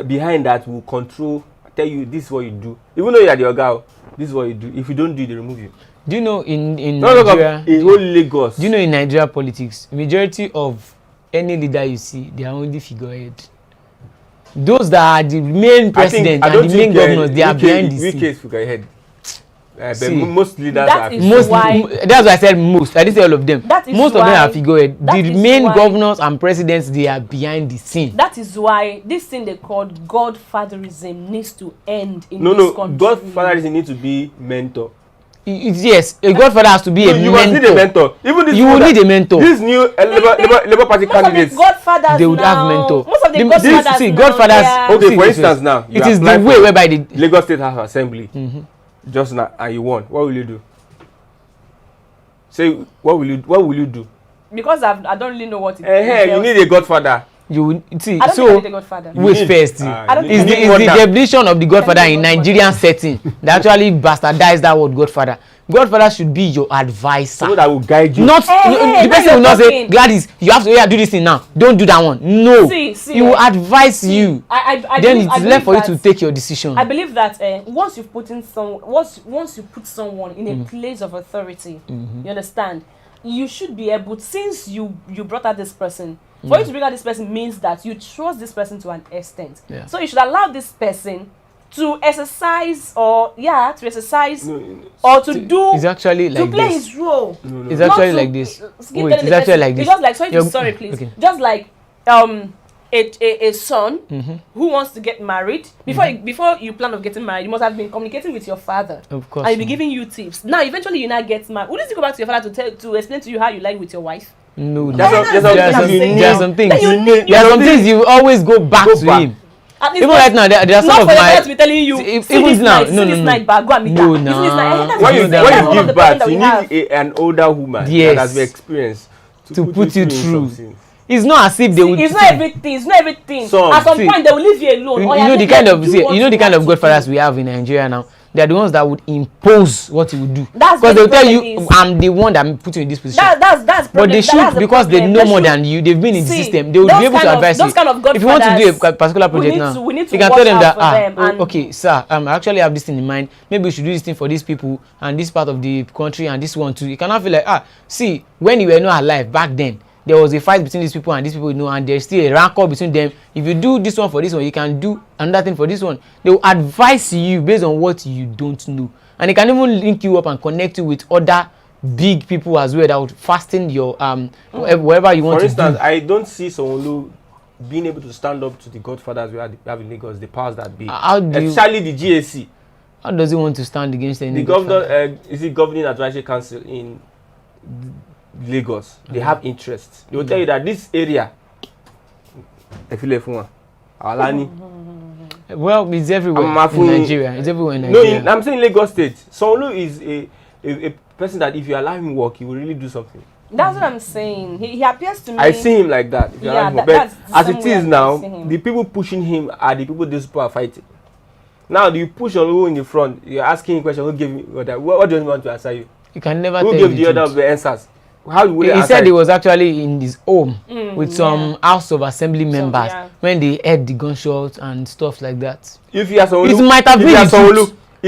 behind that will control. Tell you this is what you do. Even though you are the Oga, this is what you do. If you don't do it, they remove you. Do you know in Nigeria? In whole Lagos. Do you know in Nigeria politics, majority of any leader you see, they are only figurehead. Those that are the main president and the main governors, they are behind the scene. Case figurehead. But most leaders are that's why I said most. I didn't say all of them. Most of them are figurehead. The main governors and presidents, they are behind the scene. That is why this thing they called godfatherism needs to end in this country. Godfatherism needs to be mentor. Yes, a godfather has to be a mentor. You must need a mentor. Even this you will need a mentor. This new Labour Party candidates, they would have mentor. Most of the godfathers see, godfathers. Yeah. Okay, for instance, now it is the way whereby the Lagos State House Assembly just now and you won. What will you do? Say what will you do? Because I don't really know what it is. You need a godfather. You see, I don't so think godfather. wait first. Is the definition of the godfather in Nigerian setting that actually bastardize that word godfather? Godfather should be your advisor. Someone that will guide you. Not the person will not say, Gladys, you have to do this thing now. Don't do that one. No, he will advise you. Then it's left for you to take your decision. I believe that once you put someone in a place of authority, you understand, you should be able, since you brought out this person. For you to bring out this person means that you trust this person to an extent. Yeah. So you should allow this person to exercise or to do. It's actually like to play this. His role. It's actually like this. Wait, it's actually like this. It's just like sorry please. Okay. Just like a son who wants to get married. Before you plan of getting married, you must have been communicating with your father. Of course. And he'll be giving you tips. Now eventually you now get married. Wouldn't you go back to your father to explain to you how you like with your wife? No, there are some things you always go back to him. Even right now, there are some of my. Not for your telling you. Even now, no. When you give birth, you need an older woman that has been experienced to put you through. It's not as if they would. It's not everything. At some point, they will leave you alone. You know the kind of godfathers we have in Nigeria now. They are the ones that would impose what you would do. Because they will tell you, I'm the one that put you in this position. That's but they should, because they know more than you. They've been in the system. They will be able to advise you. If you want to do a particular project now, you can tell them that, okay, sir, I actually have this thing in mind. Maybe we should do this thing for these people and this part of the country and this one too. You cannot feel like, see, when you were not alive back then, there was a fight between these people and these people, and there's still a rancor between them. If you do this one for this one, you can do another thing for this one. They will advise you based on what you don't know, and they can even link you up and connect you with other big people as well that would fasten your wherever you want to do. For instance, I don't see someone being able to stand up to the godfathers we have in Lagos, the powers that be, especially the GAC. How does he want to stand against any? The governor is the governing advisory council in Lagos. They have interests. They will tell you that this area, well, it's everywhere in Nigeria. It's everywhere in Nigeria. No, I'm saying Lagos State. Sonlu is a person that if you allow him work, he will really do something. That's what I'm saying. He appears to me. I see him like that. But as it is now, the people pushing him are the people these people are fighting. Now, you push Sonlu in the front. You're asking a question. Who gave me what do you want to answer you? You can never. Who gave the other of the answers? He said he was actually in his home with some House of Assembly members when they heard the gunshots and stuff like that. If you are someone, if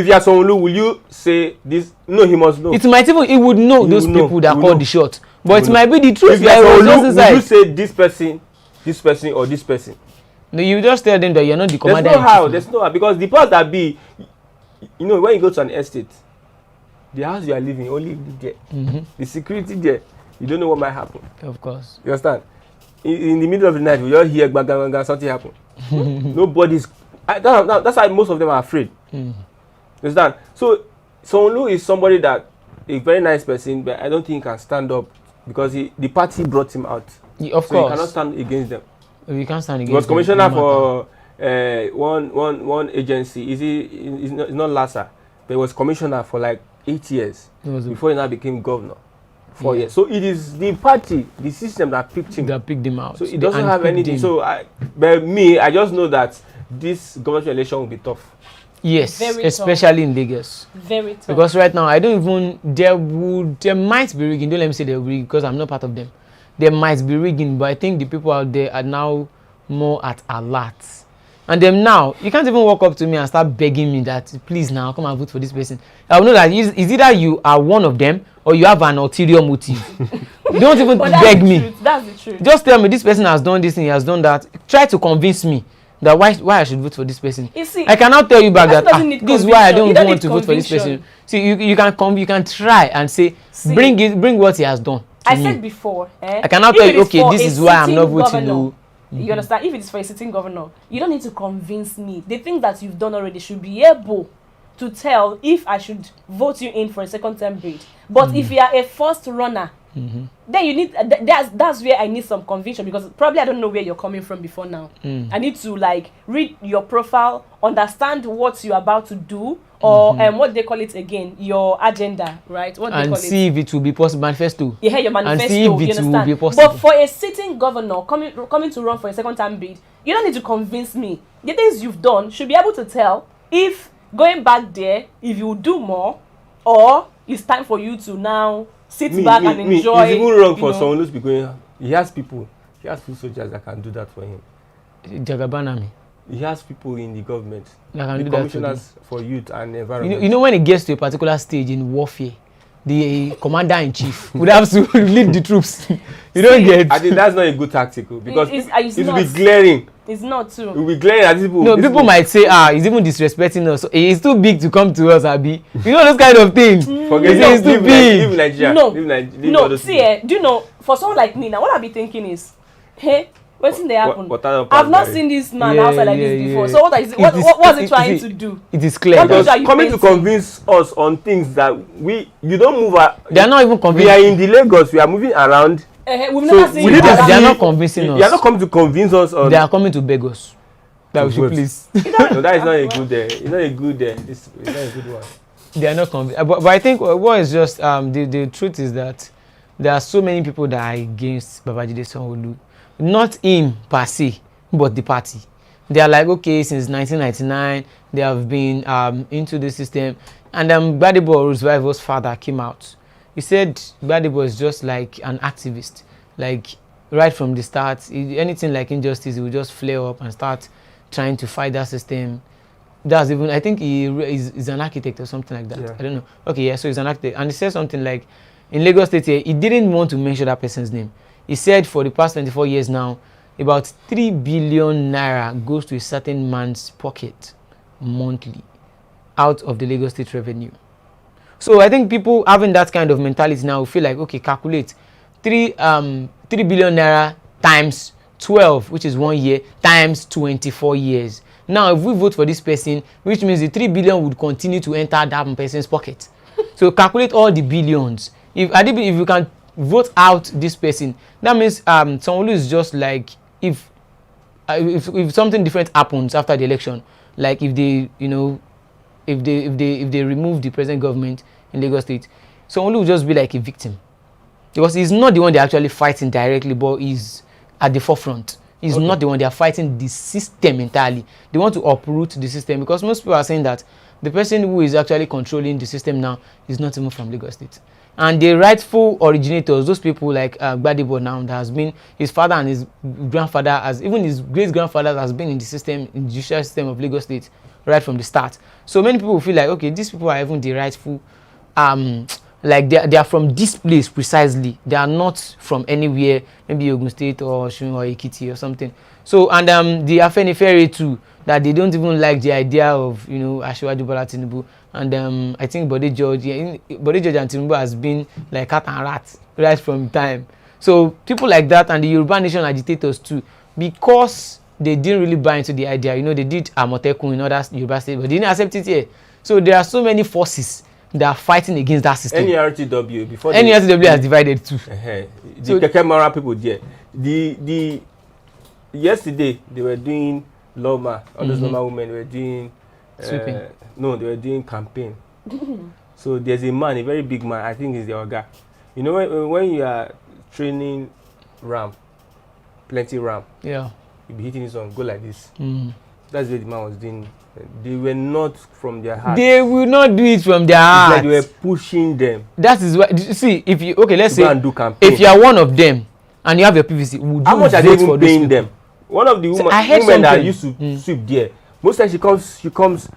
you are someone, will you say this? No, he must know. It might even he would know those people that called the shot, but it might be the truth. If you are someone, will you say this person, or this person? No, you just tell them that you're not the commander. There's no how because the powers that be, when you go to an estate. The house you are living, only live there. The security there, you don't know what might happen. Of course. You understand? In the middle of the night, we all hear something happen. Nobody's. That's why most of them are afraid. Understand? So Sonlu is somebody that a very nice person, but I don't think he can stand up because the party brought him out. Of so course. he cannot stand against them. We can't stand against. He was commissioner them, for one agency. Is not LASA, but he was commissioner for like 8 years before he now became governor. 4 years. So it is the party, the system that picked him. That picked him out. So it doesn't have anything. Him. So I just know that this governorship election will be tough. Yes, Very especially in Lagos. Very tough. Because right now I don't even there might be rigging. Don't let me say there will be because I'm not part of them. There might be rigging, but I think the people out there are now more at alert. And then now you can't even walk up to me and start begging me that please now come and vote for this person. I will know that is either you are one of them or you have an ulterior motive. Don't even beg me. That's the truth. Just tell me this person has done this and he has done that. Try to convince me that why I should vote for this person. You see, I cannot tell you back that this is why I don't want to vote for this person. See, you can try and say bring what he has done. I said before. I cannot tell you okay this is why I'm not voting. No. You understand? If it is for a sitting governor, you don't need to convince me. The things that you've done already should be able to tell if I should vote you in for a second term bid. But if you are a first runner, then you need that's where I need some conviction because probably I don't know where you're coming from before now. I need to like read your profile, understand what you're about to do, or what they call it again, your agenda, right? What they call it. And see if it will be possible. Manifesto. Yeah, your manifesto. And see if it you will be possible. But for a sitting governor coming to run for a second term bid, you don't need to convince me. The things you've done should be able to tell if going back there, if you do more, or it's time for you to now sit back and enjoy. It's even wrong for someone who's going. He has people soldiers that can do that for him. Jagabanami. He has people in the government. That can the do commissioners for youth and environment. You know when it gets to a particular stage in warfare, the commander in chief would have to lead the troops. You don't get. I think that's not a good tactic because it will be glaring. It's not true. It will be glaring at people. No, people might say, he's even disrespecting us. So he's too big to come to us, Abi. You know those kind of things. Forget he's too big. Live Nigeria. No. See, do you know? For someone like me now, what I be thinking is, hey, what's in the happen? I've not seen this man outside like this before. So what is what's he trying to do? It is clear. Because coming to convince us on things that you don't move. They are not even convinced. We are in the Lagos. We are moving around. We've never seen they are not convincing us. They are not coming to convince us. They are coming to beg us. That we should please. No, that is not a good. It's not a good. It's not a good one. They are not convinced. But I think what is just the truth is that there are so many people that are against Babajide Sanwo-Olu. Not him per se, but the party. They are like, okay, since 1999, they have been into the system. And Gbadebo Roosevelt father came out. He said Gbadebo is just like an activist. Like, right from the start, anything like injustice, he will just flare up and start trying to fight that system. That's even, I think he is an architect or something like that. Yeah. I don't know. Okay, yeah, so he's an architect. And he said something like, in Lagos State here, he didn't want to mention that person's name. He said for the past 24 years now, about 3 billion naira goes to a certain man's pocket monthly out of the Lagos State revenue. So I think people having that kind of mentality now feel like, okay, calculate 3 billion naira times 12, which is 1 year, times 24 years. Now, if we vote for this person, which means the 3 billion would continue to enter that person's pocket. So calculate all the billions. If you can vote out this person, that means Sanwo-Olu is just like if something different happens after the election, like if they remove the present government in Lagos State, Sanwo-Olu will just be like a victim because he's not the one they're actually fighting directly, but he's at the forefront. He's not the one. They are fighting the system entirely. They want to uproot the system because most people are saying that the person who is actually controlling the system now is not even from Lagos State. And the rightful originators, those people like Gbadebo now, that has been his father and his grandfather, even his great-grandfather has been in the system, in the judicial system of Lagos State right from the start. So many people feel like, okay, these people are even the rightful, like they are from this place precisely. They are not from anywhere, maybe Ogun State or Osun or Ekiti or something. So, and the Afenifere too, that they don't even like the idea of, Asiwaju Bola Tinubu. And I think Bode George and Tinubu has been like cat and rat right from time. So people like that and the Yoruba Nation agitators too, because they didn't really buy into the idea. They did Amotekun in other Yoruba states, but they didn't accept it here. So there are so many forces that are fighting against that system. NERTW before NERTW has divided too. The So- Kekemara people there. The yesterday they were doing Loma. All those Loma women were doing Sweeping. no, they were doing campaign. So there's a man, a very big man. I think he's the Oga. You know when you are training ram, plenty ram, Yeah. you be hitting this one, go like this. Mm. That's what the man was doing. They were not from their heart. They will not do it from their It's heart. like they were pushing them That is why. See, if you let's to go say and do campaign. if you are one of them and you have your PVC, would How you much are they vote even for those paying people? them? One of the So I heard women that something. used to sweep there. Most times she comes.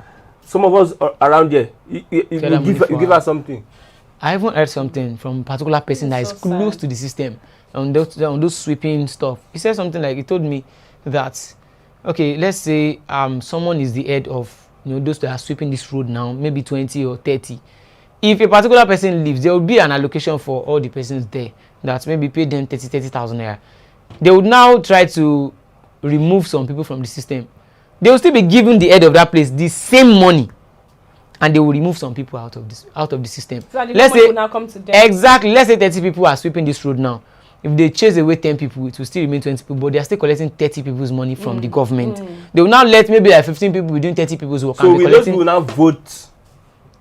Some of us around there. You give her something. I even heard something from a particular person that is So close sad. to the system on those sweeping stuff. He said something like, he told me that, okay, let's say someone is the head of those that are sweeping this road now, maybe 20 or 30. If a particular person leaves, there will be an allocation for all the persons there that maybe pay them 30,000 naira. They would now try to remove some people from the system. They will still be giving the head of that place the same money, and they will remove some people out of the system. So the Let's money say will now come to them. exactly. Let's say 30 people are sweeping this road now. If they chase away 10 people, it will still remain 20 people, but they are still collecting 30 people's money from the government. They will now let maybe like 15 people within 30 people's work. So and be will those collecting. people now vote?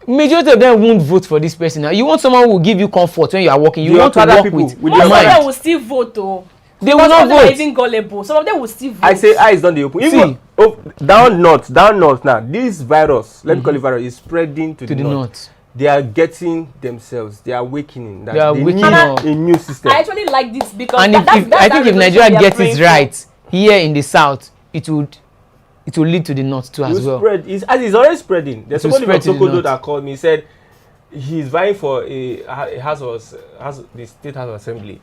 Majority of them won't vote for this person. Now, you want someone who will give you comfort when you are working. You The want to other work people with with Most their of mind. them will still vote, though. They will Some not of them are vote. even gullible. Some of them will still vote. I say eyes on the open. Even down north now. This virus, let me call it virus, is spreading to the north. They are getting themselves. They are awakening. That They are waking need up. a new system. I actually like this because And that's I think if revolution Nigeria we are gets praying it for. right here in the south, it will lead to the north too It as will well. spread. It's already spreading. There's It will somebody from spread to the Sokoto north. that called me. Said he's vying for a the state house assembly,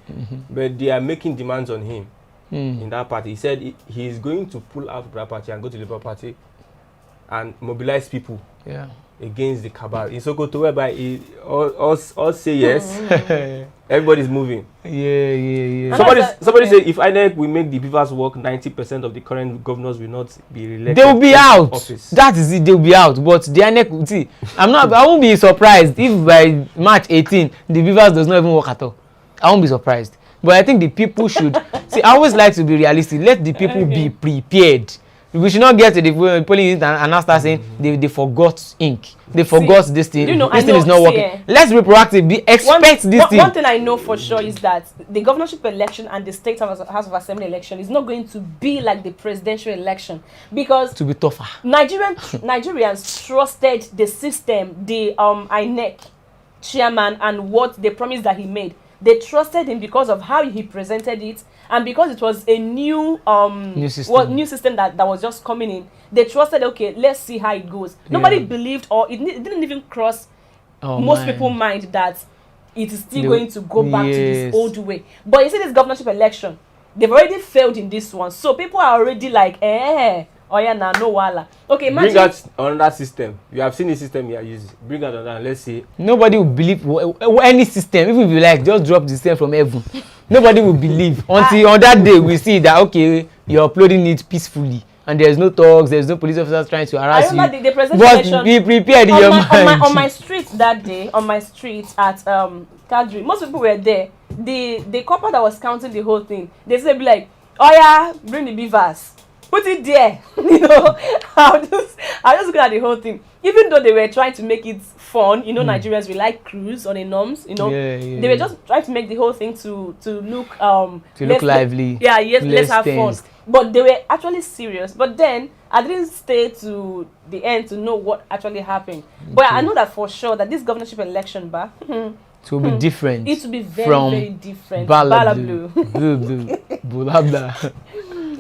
but they are making demands on him in that party. He said he is going to pull out of that party and go to the Labour Party and mobilize people Yeah. against the cabal in Sokoto, whereby all say yes, everybody's moving. Yeah. Somebody said if Inec will make the beavers work, 90% of the current governors will not be elected. They will be out. Office. That is it. They will be out. But the INEC, see, I won't be surprised if by March 18 the beavers does not even work at all. I won't be surprised. But I think the people should see. I always like to be realistic. Let the people be prepared. We should not get to the polling unit and now start saying they forgot ink. They forgot this thing. This thing is not working. Let's be proactive. Expect this thing. One thing I know for sure is that the governorship election and the state house of assembly election is not going to be like the presidential election because To be tougher. Nigerians trusted the system, the Inec chairman and what they promised that he made. They trusted him because of how he presented it and because it was a new system that was just coming in. They trusted, okay, let's see how it goes. Nobody believed, or it didn't even cross most people's mind that it is still going to go back to this old way. But you see this governorship election, they've already failed in this one. So people are already like, oh yeah, no wala. Okay, imagine. Bring out another system. You have seen the system you are using. Bring out another. Let's see. Nobody will believe any system, even if you like, just drop the system from heaven. Nobody will believe until on that day we see that okay, you're uploading it peacefully and there's no talks, there's no police officers trying to harass you. The presidential but election, be prepared in your mind. On my street that day, on my street at Kadri, most people were there. The couple that was counting the whole thing, they said be like, oh yeah, bring the beavers. Put it there. I was just looking at the whole thing. Even though they were trying to make it fun, Nigerians we like cruise on the norms, they were just trying to make the whole thing to look look lively. Let's have fun. But they were actually serious. But then I didn't stay to the end to know what actually happened. But I know that for sure that this governorship election it will be different. It will be very, from very different. Bala Blue. Blah.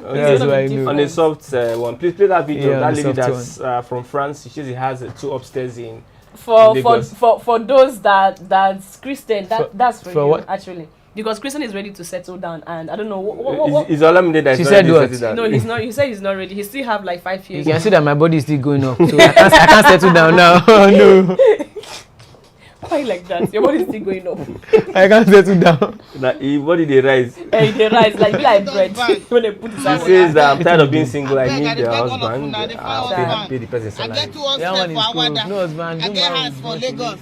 That's what I know. On the soft one, please play that video. Yeah, That the lady soft that's from France. She says it has 2 upstairs in For Lagos. those that's Christian, that's for you what? actually. Because Christian is ready to settle down, and I don't know what. Is Olamide that She is said not ready what? to settle down? No, he's not. He said he's not ready. He still have like 5 You years. can see that my body is still going up, so I can't settle down now. No. Why like that? Your body is still going up. I can't settle down. What did they rise? Hey, they rise like bread when they put it She inside. says that I'm tired of being single. I need a all of husband. una, they I'll find pay the person I salary. get 2 hostels That one for is cool. Awada. No husband. I no get man house for will Lagos.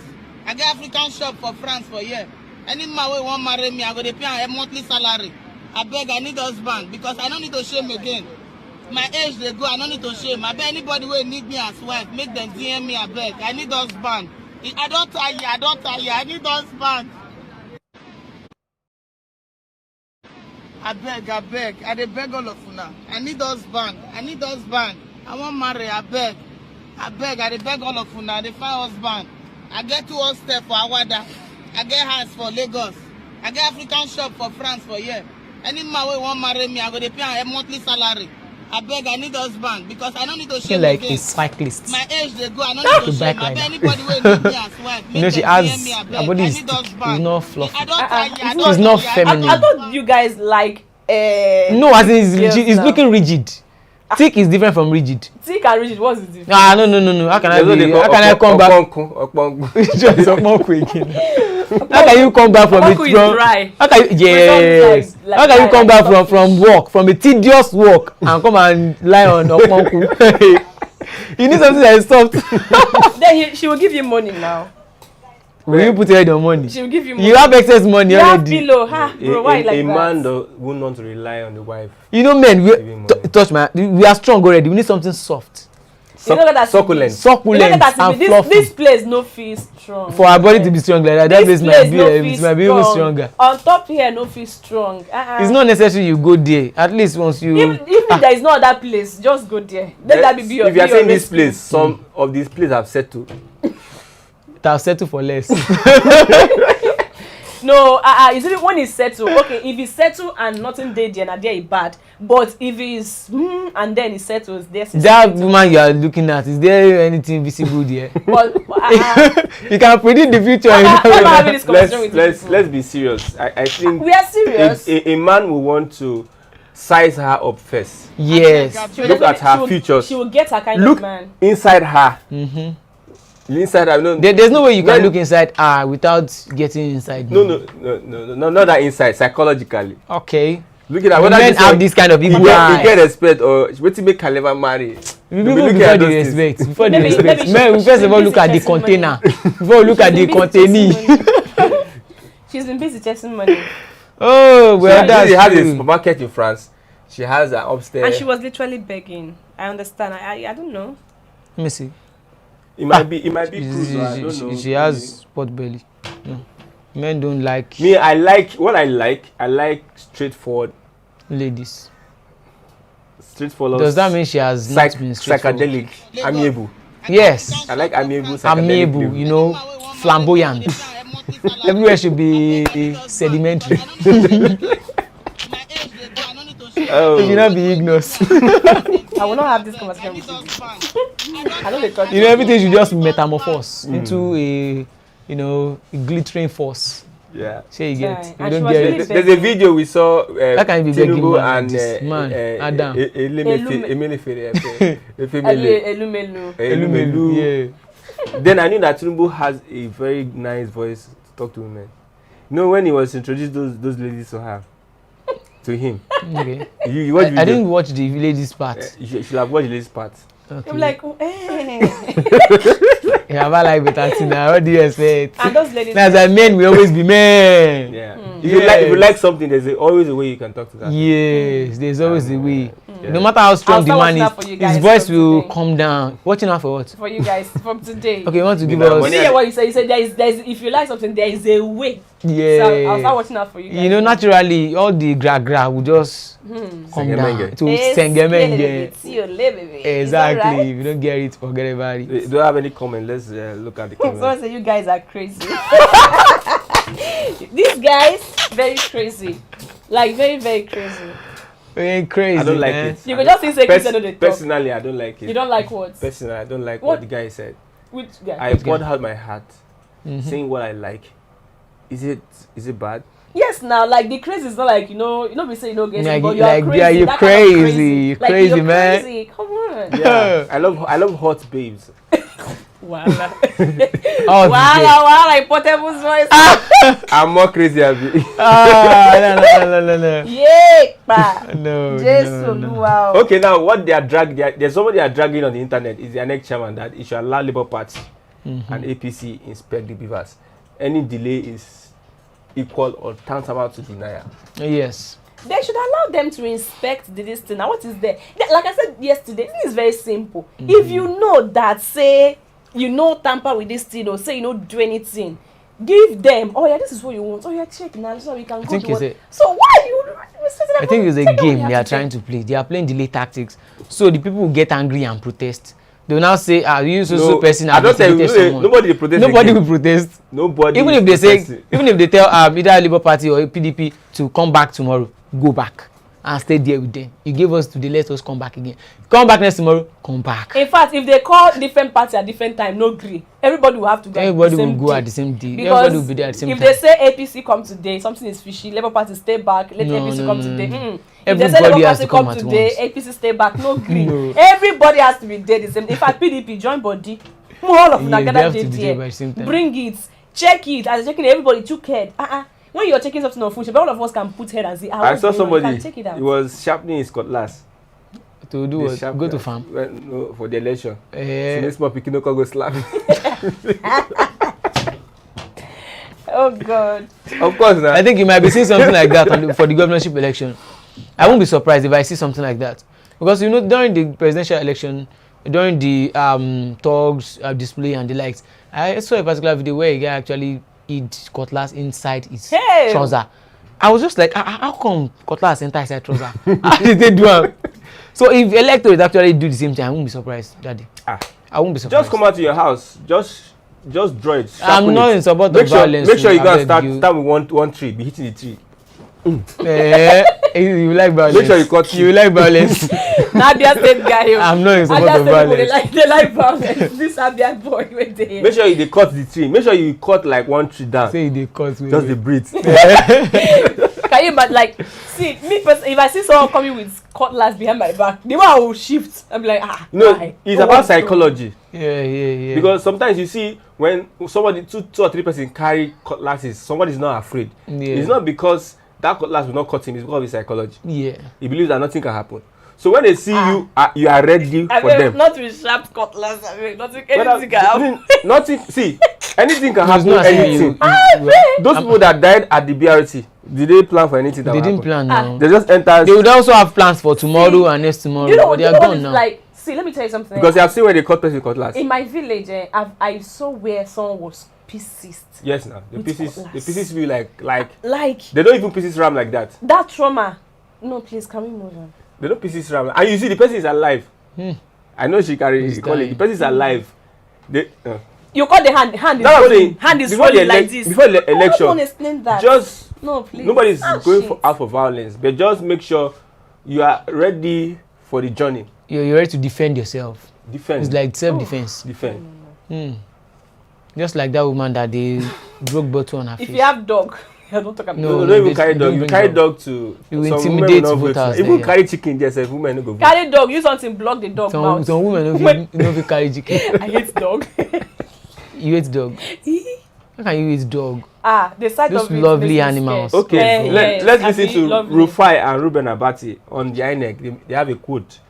I get African shop for France for here. Any man wey wan marry me, I go dey pay am a monthly salary. I beg, I need husband because I don't need to shame again. My age they go, I don't need to shame. I beg anybody wey need me as wife, make them DM me. I beg, I need husband. I don't tire, I need husband. I beg, I dey beg all of una. I need husband. I want marry. I beg, I dey beg all of una. I dey find husband. I get 2 hostels for Awada. I get house for Lagos. I get African shop for France for here. Any man wey wan marry me, I go dey pay am a monthly salary. I beg, I need husband because I don't need to shame like again. a cyclist. My age they go, I don't need to shame. I beg anybody wey need me as wife, make You know, she them has DM me. I beg, her body I is need thick. husband. It's not fluffy. I don't tire. It's not feminine. I thought you guys like. No, as in it's looking rigid. Thick is different from rigid. Thick and rigid, what's the difference? No. How can I come back? Just Okponku again. How can you come back from Okponku it is from? dry. How can you, yes? Like How can you come back like from work, from a tedious work, and come and lie on Okponku? You need something that is soft. Then she will give you money now. Will you put your head on money? She will give you money. You have excess money You have already. pillow, ha, bro. Why like A that? man will not rely on the wife. You know, men, Giving money. touch my. We are strong already. We need something soft, You know that Succulent. succulent, and fluffy. This place no feel strong. For our body to be strong like that, that place might be even stronger. On top here, no feel strong. It's not necessary you go there. At least once you. Even there is no other place, just go there. Let that be your. If you are saying this place, some of these places have settled. I'll settle for less. No, is it when it's settled? Okay, if it's settled and nothing there, then there is bad. But if it's and then it settles, there's That woman you are looking at, is there anything visible there? But You can predict the future. I'm not having this conversation with Let's be serious. I think we are serious. a man will want to size her up first. Yes. She will Look at definitely- her features. She will get her kind Look of man. inside her. Mm-hmm. Inside her, no. There's no way you can When- look inside without getting inside. No, not that inside. Psychologically, Okay. look at that. The Whether men have this kind of ego you eyes. get respect or wetin make her never marry. We be people looking before at the those things. respect. Before the Maybe respect. she- Men, we she's first of been all busy look at the chasing money. container. Before we look at the She's been busy container. chasing money. She's been busy chasing money. Oh, well, that's She has a true. supermarket in France. She has an upstairs. And she was literally begging. I understand. I don't know. Let me see. It might be cruise. I don't know. She has pot belly. No. Men don't like Me, I like straightforward. ladies. Straightforward. Does that mean she has not been straightforward? psychedelic, amiable? Yes. I like amiable, psychedelic. Amiable, you know, flamboyant. Everywhere should be sedimentary. Oh. It should not be ignorance. I will not have this conversation with you. I know they talk. You know, everything should just metamorphose into a glittering force. Yeah. Say you get. Yeah, You and don't she was get really it. There's a video we saw. How can you be begging Tinubu man and like this? Man, Adam. Elumelu. Yeah. Then I knew that Tinubu has a very nice voice to talk to women. You know, when he was introduced those ladies to her, to him. Okay. You watch I didn't watch the ladies part. You should have watched the ladies part. Okay. I'm like, hey. Yeah, I like better thing now. What do you expect? And those ladies. As a men, we always be men. Yeah. Yes. If you like something, there's always a way you can talk to that. Yes, there's always a way. Yeah. No matter how strong I'll the start man watching out for you is, guys his voice from will today. come down. Watching out for what? For you guys from today. Okay, you want to give Give her us? Did you hear what you said? You said there is if you like something, there is a way. Yeah. So I'll start watching out for you guys. You know, naturally, all the gra will just come Sengemenge. down to sengemenge. Sengemenge. Exactly. If you don't get it, forget about it. Do you have any comment? Let's look at the Someone comment. say you guys are crazy. These guys, very crazy. Like very, very crazy. Very crazy. I don't like man. it. You could just say Christian on the top. Personally, I don't like it. You don't like what? Personally, I don't like What? what the guy said. Which guy? I poured out my heart, Mhm. saying what I like. Is it bad? Yes, now like the crazy is not like you know we say get Like, but you are crazy. yeah, you're that kind of crazy. You're like, crazy, you're man. Crazy. Come on. Yeah, I love hot babes. Wow. Oh, Wow, portable voice. I'm more crazy than you. No. Yeah, pa. No. Wow. Okay, now what they are dragging, there's somebody they are dragging on the internet is the Inec chairman that it should allow Labour Party and APC inspect the beavers. Any delay is equal or tantamount to denial. Yes. They should allow them to inspect this thing. Now, what is there? Like I said yesterday, this is very simple. If you know that, say, you know tamper with this thing or say you don't do anything, give them. Oh yeah, this is what you want. Oh yeah, check now so we can go to work. So why you? I think it's a game they are trying to play. They are playing delay tactics. So the people will get angry and protest. They will now say, you so person. I don't tell you, nobody will protest. Nobody will protest. Nobody. Even if they say, even if they tell either Labour Party or PDP to come back tomorrow, go back and stay there with them. You gave us today, let us come back again. Come back next tomorrow, come back. In fact, if they call different parties at different time, no agree. Everybody will have to go. Everybody will go at the same day. Everybody will be there at the same time. If they say APC come today, something is fishy. Labour Party stay back. Let APC come today. If they say Labour Party come today, APC stay back. No agree. No. Everybody has to be there the same. In fact, PDP join body. All of them gather there. Bring it, check it. As checking, everybody took head. When you're checking something on food, all of us can put head and see. I saw somebody. He was sharpening his cutlass. To do what? Go to farm. No, for the election. Next month, Pikin go slap. Oh God. Of course, nah. I think you might be seeing something like that for the governorship election. I won't be surprised if I see something like that, because you know during the presidential election, during the thugs display and the likes, I saw a particular video where a guy actually hid cutlass inside his trouser. I was just like, how come cutlass enter inside trouser? How did they do it? So if electors actually do the same thing, I won't be surprised, Daddy. I won't be surprised. Just come out to your house. Just draw it. I'm not in support of violence. Make sure you go and start with one tree. Be hitting the tree. You like violence. Make sure you cut. You like violence. Abia State guy. I'm not in support of violence. They like violence. This Abia boy with the. Make sure you cut the tree. Make sure you cut like one tree down. Say they cut. Just the breathe. Can you but like see me if I see someone coming with cutlass behind my back, the one will shift. I'm like No, it's about psychology. Yeah. Because sometimes you see when somebody two or three person carry cutlasses, somebody's not afraid. Yeah. It's not because that cutlass will not cut him, it's because of his psychology. Yeah. He believes that nothing can happen. So when they see you are ready for them. Not with sharp cutlass, nothing can happen. Nothing, see, anything can happen, anything. Those people that died at the BRT, did they plan for anything that They didn't happen? plan now. They just entered. They would also have plans for tomorrow and next tomorrow, but they are gone now. Like, see, let me tell you something. Because you have seen where they cut person with cutlass. In my village, I saw where someone was pieces. Yes, now the pieces feel like they don't even pieces ram like that. That trauma. No, please, can we move on? They don't pieces ram, and you see the person is alive. I know she carry. The person is alive. You call the hand is rolling. Hand is rolling like this. Before the election, don't explain that. Just no, please. Nobody's going out for violence, but just make sure you are ready for the journey. You're ready to defend yourself. Defend. It's like self-defense. Defend. Just like that woman that they broke bottle on her face. If you have dog, don't talk about no, don't even carry dog. You carry dog to you intimidate voters. Even carry chicken, just women no go. Carry dog. Use something block the dog mouth. Some women no carry chicken. I hate dog. You hate dog. How can you eat dog? The sight those of lovely animals. Okay, let's listen to Rufai and Ruben Abati on the Inec. They have a quote.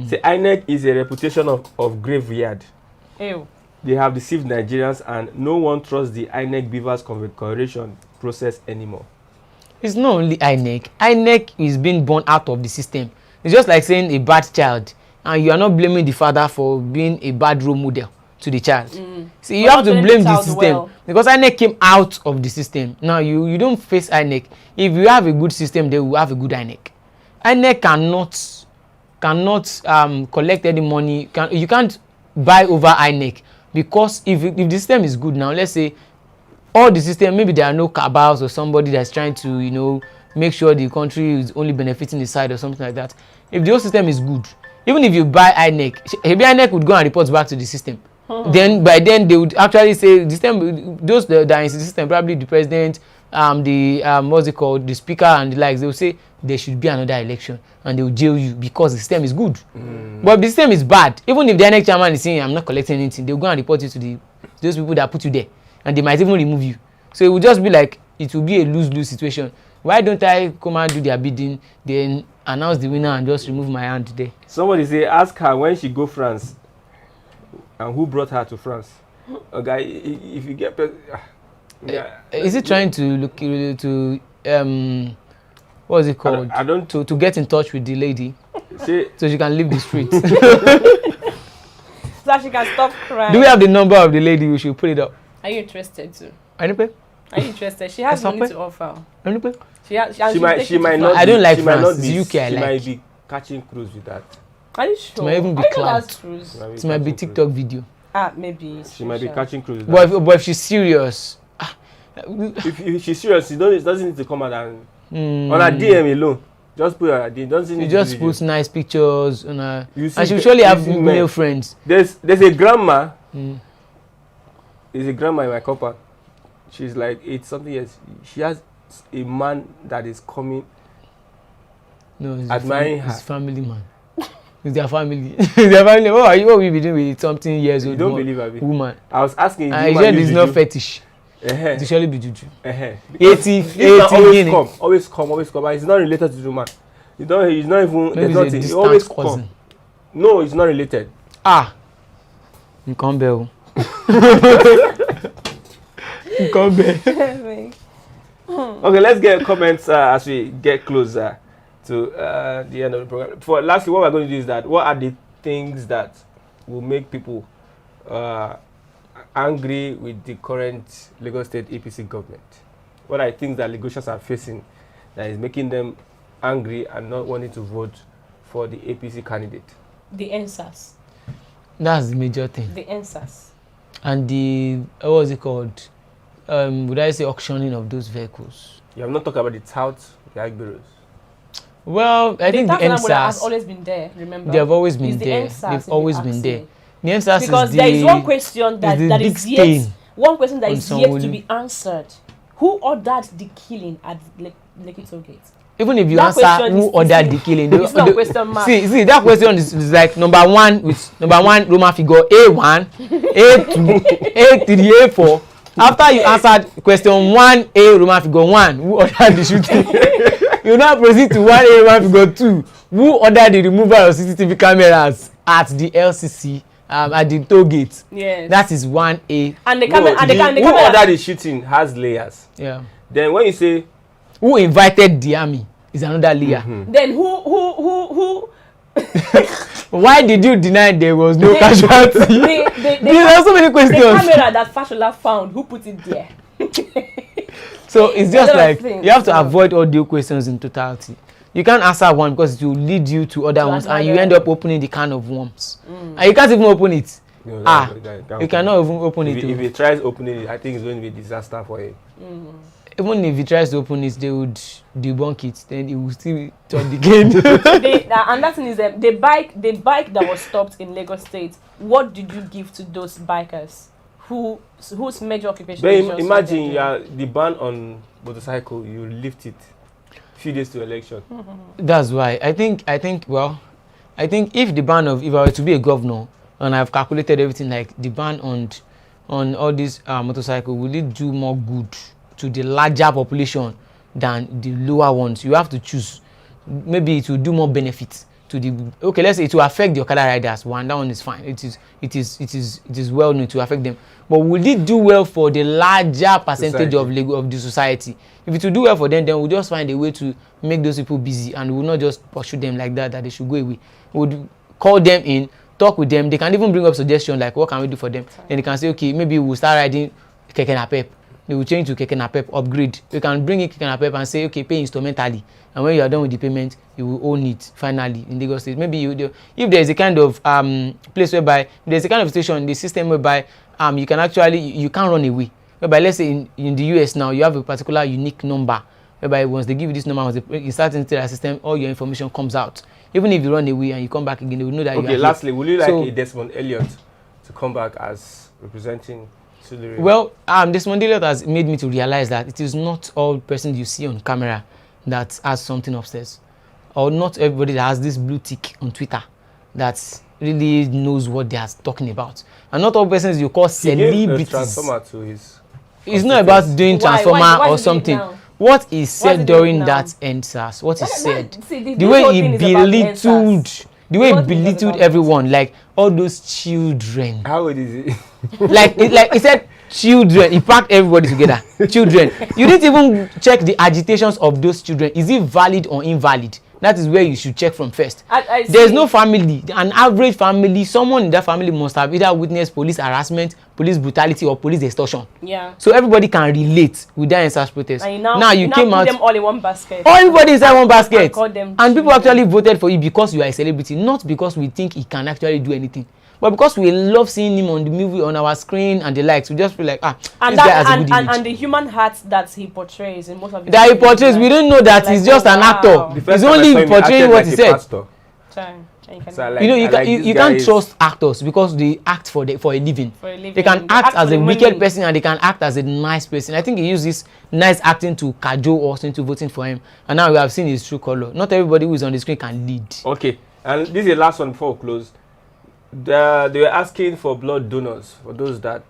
Say Inec is a reputation of graveyard. Ew. They have deceived Nigerians and no one trusts the Inec Beavers convocation process anymore. It's not only Inec. Inec is being born out of the system. It's just like saying a bad child and you are not blaming the father for being a bad role model to the child. See, you have to blame the system because Inec came out of the system. Now you don't face Inec. If you have a good system, they will have a good Inec. Inec cannot collect any money. You can't buy over Inec because if the system is good now, let's say all the system, maybe there are no cabals or somebody that's trying to make sure the country is only benefiting the side or something like that. If the whole system is good, even if you buy Inec, maybe Inec would go and report back to the system. Then by then they would actually say the system, those that are in the system, probably the president, what's it called, the speaker and the likes, they will say there should be another election and they will jail you because the system is good. But if the system is bad, even if the Inec chairman is saying I'm not collecting anything, they'll go and report you to those people that put you there, and they might even remove you. So it will just be like, it will be a lose-lose situation. Why don't I come and do their bidding, then announce the winner and just remove my hand there? Somebody say, ask her when she go France and who brought her to France. Okay, if you get is it trying to look to what is it called? I don't to get in touch with the lady so she can leave the street. So that she can stop crying. Do we have the number of the lady? We should put it up. Are you interested too? Anyway? Are you interested? She has money to offer. Anyway? She might not. I don't like she France. Might not be, it's UK. I she like. might be catching cruise with that. Are you sure? It might even be clout. It might be TikTok video. Maybe. She might be catching cruise. But if she's serious, if she's serious, it doesn't need to come out and on her DM alone. Just put her DM. Doesn't you just put nice pictures on her, and she surely have male friends. There's a grandma. There's a grandma in my compound. She's like 80-something years. She has a man that is coming. No, it's admiring her. It's family man. It's their family. It's their family. What will we be doing with something years old? You don't believe her? Woman. I was asking. I said it's not fetish. It surely be juju. 80 always come. But it's not related to the man. He's not even. Maybe there's nothing. He always cousin. Come. No, it's not related. You come bell. You come bell. Okay, let's get comments as we get closer to the end of the program. For lastly, what we're going to do is that what are the things that will make people angry with the current Lagos State APC government? What are the things that Lagosians are facing that is making them angry and not wanting to vote for the APC candidate? The answers. That's the major thing. The answers. And the what was it called? Would I say auctioning of those vehicles? You have not talked about the tout bureaus. Well, I think the NSAS has always been there. Remember, they have always been there. They've always been there. The NSAS because there is one question that is yet to be answered. Who ordered the killing at Lekki Toll Gate? Even if you answer who ordered the killing, it's not a question mark. See, that question is like number one Roman figure A1, A2, A3, A4. After you answered question 1A Roman figure 1, who ordered the shooting? You now proceed to 1A Roman figure 2, who ordered the removal of CCTV cameras at the LCC, at the toll gate. Yes. That is 1A. And the camera. Who ordered the shooting has layers. Yeah. Then when you say who invited the army is another layer. Then who why did you deny there was no casualty? There are so many questions. The camera that Fashola found, who put it there? So it's just like you have to avoid all the questions in totality. You can't answer one because it will lead you to other ones, and you end up opening the can of worms. And you can't even open it. No, you cannot even open it. If he tries opening it, I think it's going to be a disaster for him. Even if he tries to open it, they would debunk it. Then he will still turn the game. And that thing is the bike that was stopped in Lagos State. What did you give to those bikers whose major occupation? But imagine the ban on motorcycle. You lift it few days to election. That's why I think if the ban of, if I were to be a governor and I've calculated everything, like the ban on all these motorcycle, will it do more good to the larger population than the lower ones? You have to choose. Maybe it will do more benefit to the, okay, let's say it will affect the Okada riders. That one is fine. It is well known to affect them. But will it do well for the larger percentage of the society? If it will do well for them, then we'll just find a way to make those people busy, and we'll not just pursue them like that they should go away. We'll call them in, talk with them. They can even bring up suggestions like what can we do for them. Then they can say, okay, maybe we'll start riding Keke Napep. They will change to Keke Napep, upgrade. You can bring in Keke Napep and say, okay, pay instrumentally. And when you are done with the payment, you will own it finally in Lagos State. Maybe if there is a kind of place whereby there's a kind of station in the system whereby you can actually, you can't run away. Whereby let's say in the US now, you have a particular unique number. Whereby once they give you this number, once you start into the system, all your information comes out. Even if you run away and you come back again, they will know that you are. Okay, lastly, would you like a Desmond Elliott to come back as representing Well, this Monday has made me to realize that it is not all persons you see on camera that has something upstairs, or not everybody that has this blue tick on Twitter that really knows what they are talking about, and not all persons you call celebrities. Transformer to his it's not about doing transformer or something. What is said during that NSAS? What is said? The way he belittled, everyone, like all those children. How old is he? like he said, children. He packed everybody together. Children. You didn't even check the agitations of those children. Is it valid or invalid? That is where you should check from first. There's no family, an average family, someone in that family must have either witnessed police harassment, police brutality, or police extortion. Yeah. So everybody can relate with that NSAS protest. And now you came put out them all in one basket. Everybody inside one basket. And people children. actually voted for you because you are a celebrity, not because we think he can actually do anything. But because we love seeing him on the movie, on our screen and the likes, we just feel like, this guy has a good image. And the human heart that he portrays in most of his that he portrays, like, we don't know that he's just an actor. He's only portraying what he said. You can't trust actors because they act for a living. They can act as a wicked person and they can act as a nice person. I think he used this nice acting to cajole us into voting for him. And now we have seen his true color. Not everybody who is on the screen can lead. Okay, and this is the last one before we close. They were asking for blood donors for those that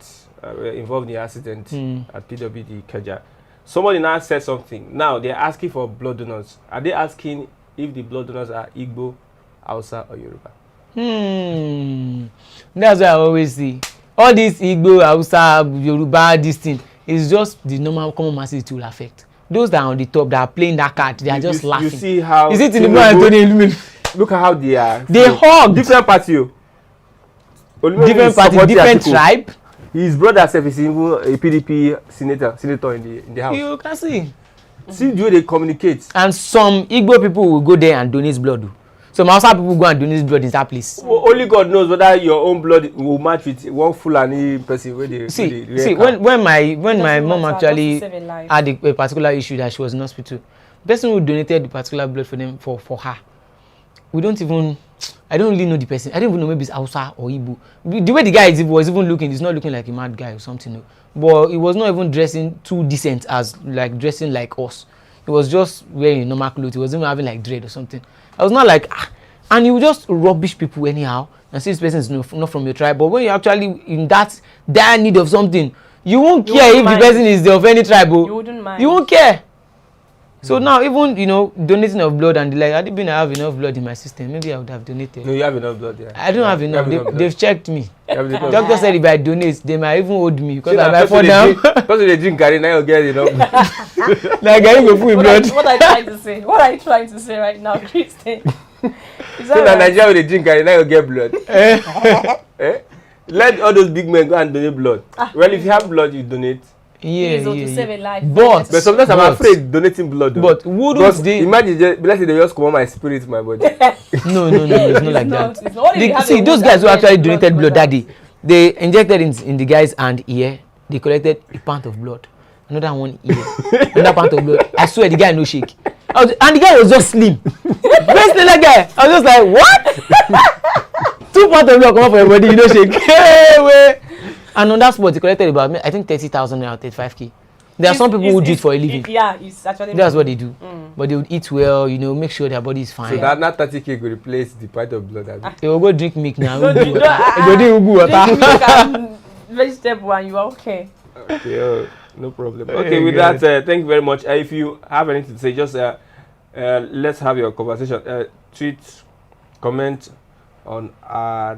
were involved in the accident at PWD Keja. Somebody now said something. Now they're asking for blood donors. Are they asking if the blood donors are Igbo, Hausa, or Yoruba? That's what I always see. All this Igbo, Hausa, Yoruba, this thing is just the normal common masses it will affect. Those that are on the top that are playing that card, they are just laughing. You see how is it in the Anthony? Look at how they are. They hug different party. Different party, different tribe. His brother self is even a PDP senator in the house. You can see. See the way they communicate. And some Igbo people will go there and donate blood. Some Hausa people go and donate blood in that place. Only God knows whether your own blood will match with one Fulani person where they see when my mom actually had a particular issue that she was in hospital, the person who donated the particular blood for them for her, I don't really know the person. I don't even know maybe it's Hausa or Igbo. The way the guy was even looking, he's not looking like a mad guy or something. No. But he was not even dressing too decent as like dressing like us. He was just wearing normal clothes. He was even having like dread or something. I was not like, and you just rubbish people anyhow and say this person is not from your tribe. But when you're actually in that dire need of something, you won't care if the person is of any tribe. You wouldn't mind. You won't care. So now even donating of blood and I didn't have enough blood in my system. Maybe I would have donated. No, you have enough blood. Yeah. I don't have enough. They've checked me. Doctor said if I donate, they might even hold me because I might fall down. Because they drink garri, now you get enough. Like garri go full blood. What are you trying to say? What are you trying to say right now, Christian? Is that right? Nigeria they drink garri, now you get blood. Let all those big men go and donate blood. Well, if you have blood, you donate. To save a life. But sometimes I'm afraid donating blood. Though. But wouldn't they imagine? Let's say they just come on my spirit, my body. No, it's not like that. See, those guys who actually donated blood that day, they injected in the guy's hand ear. They collected a pint of blood, another one ear, another pint of blood. I swear the guy no shake. And the guy was just slim. Best like guy. I was just like, what? 2 pints of blood come out for your body, you don't shake. Hey, wait. And on that spot, he collected about, I think 30,000 or 35K. There are some people who do it for a living. It's actually. That's what they do. But they would eat well, make sure their body is fine. So that 30K will replace the pint of blood. They will go drink milk now. Go drink milk and vegetable and you are okay. Okay, no problem. Okay, with that, thank you very much. If you have anything to say, just let's have your conversation. Tweet, comment on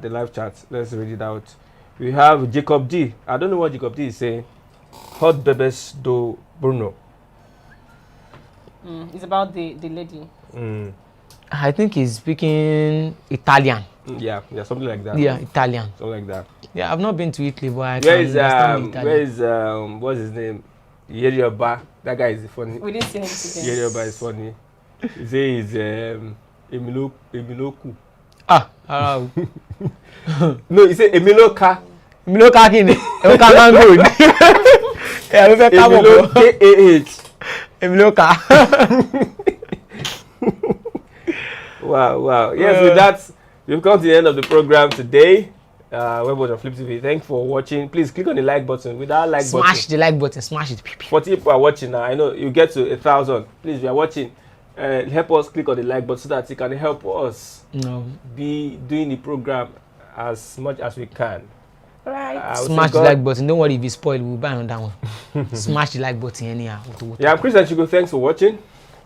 the live chat. Let's read it out. We have Jacob D. I don't know what Jacob D is saying. Hot bebes do Bruno. It's about the lady. I think he's speaking Italian. Yeah, something like that. Yeah, Italian. Something like that. Yeah, I've not been to Italy, but I can understand Italian. Where is what's his name? Yerioba. That guy is funny. We didn't see him today. Yerioba is funny. He says Emiloku. No, he said Emiloka. Emiloka kini. Emiloka mango. Yeah, we fẹ́ kábọ̀ bọ̀. K-A-H. Emiloka. Wow. Yes, with that, we've come to the end of the program today. Webos on Flip TV. Thanks for watching. Please click on the like button. With that like button, Smash the like button. Smash it. 40 people are watching now. I know you get to 1,000. Please, if you are watching, help us click on the like button so that you can help us be doing the program as much as we can. Right. Smash the like button. Don't worry if you spoil, we'll buy another one. Smash the like button anyhow. Yeah, I'm Chris and Chico. Thanks for watching.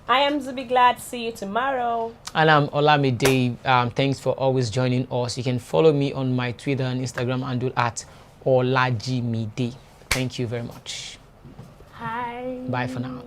I am Zubi Glad. See you tomorrow. And I'm Olamide. Thanks for always joining us. You can follow me on my Twitter and Instagram handle at Olajimide. Thank you very much. Hi. Bye for now.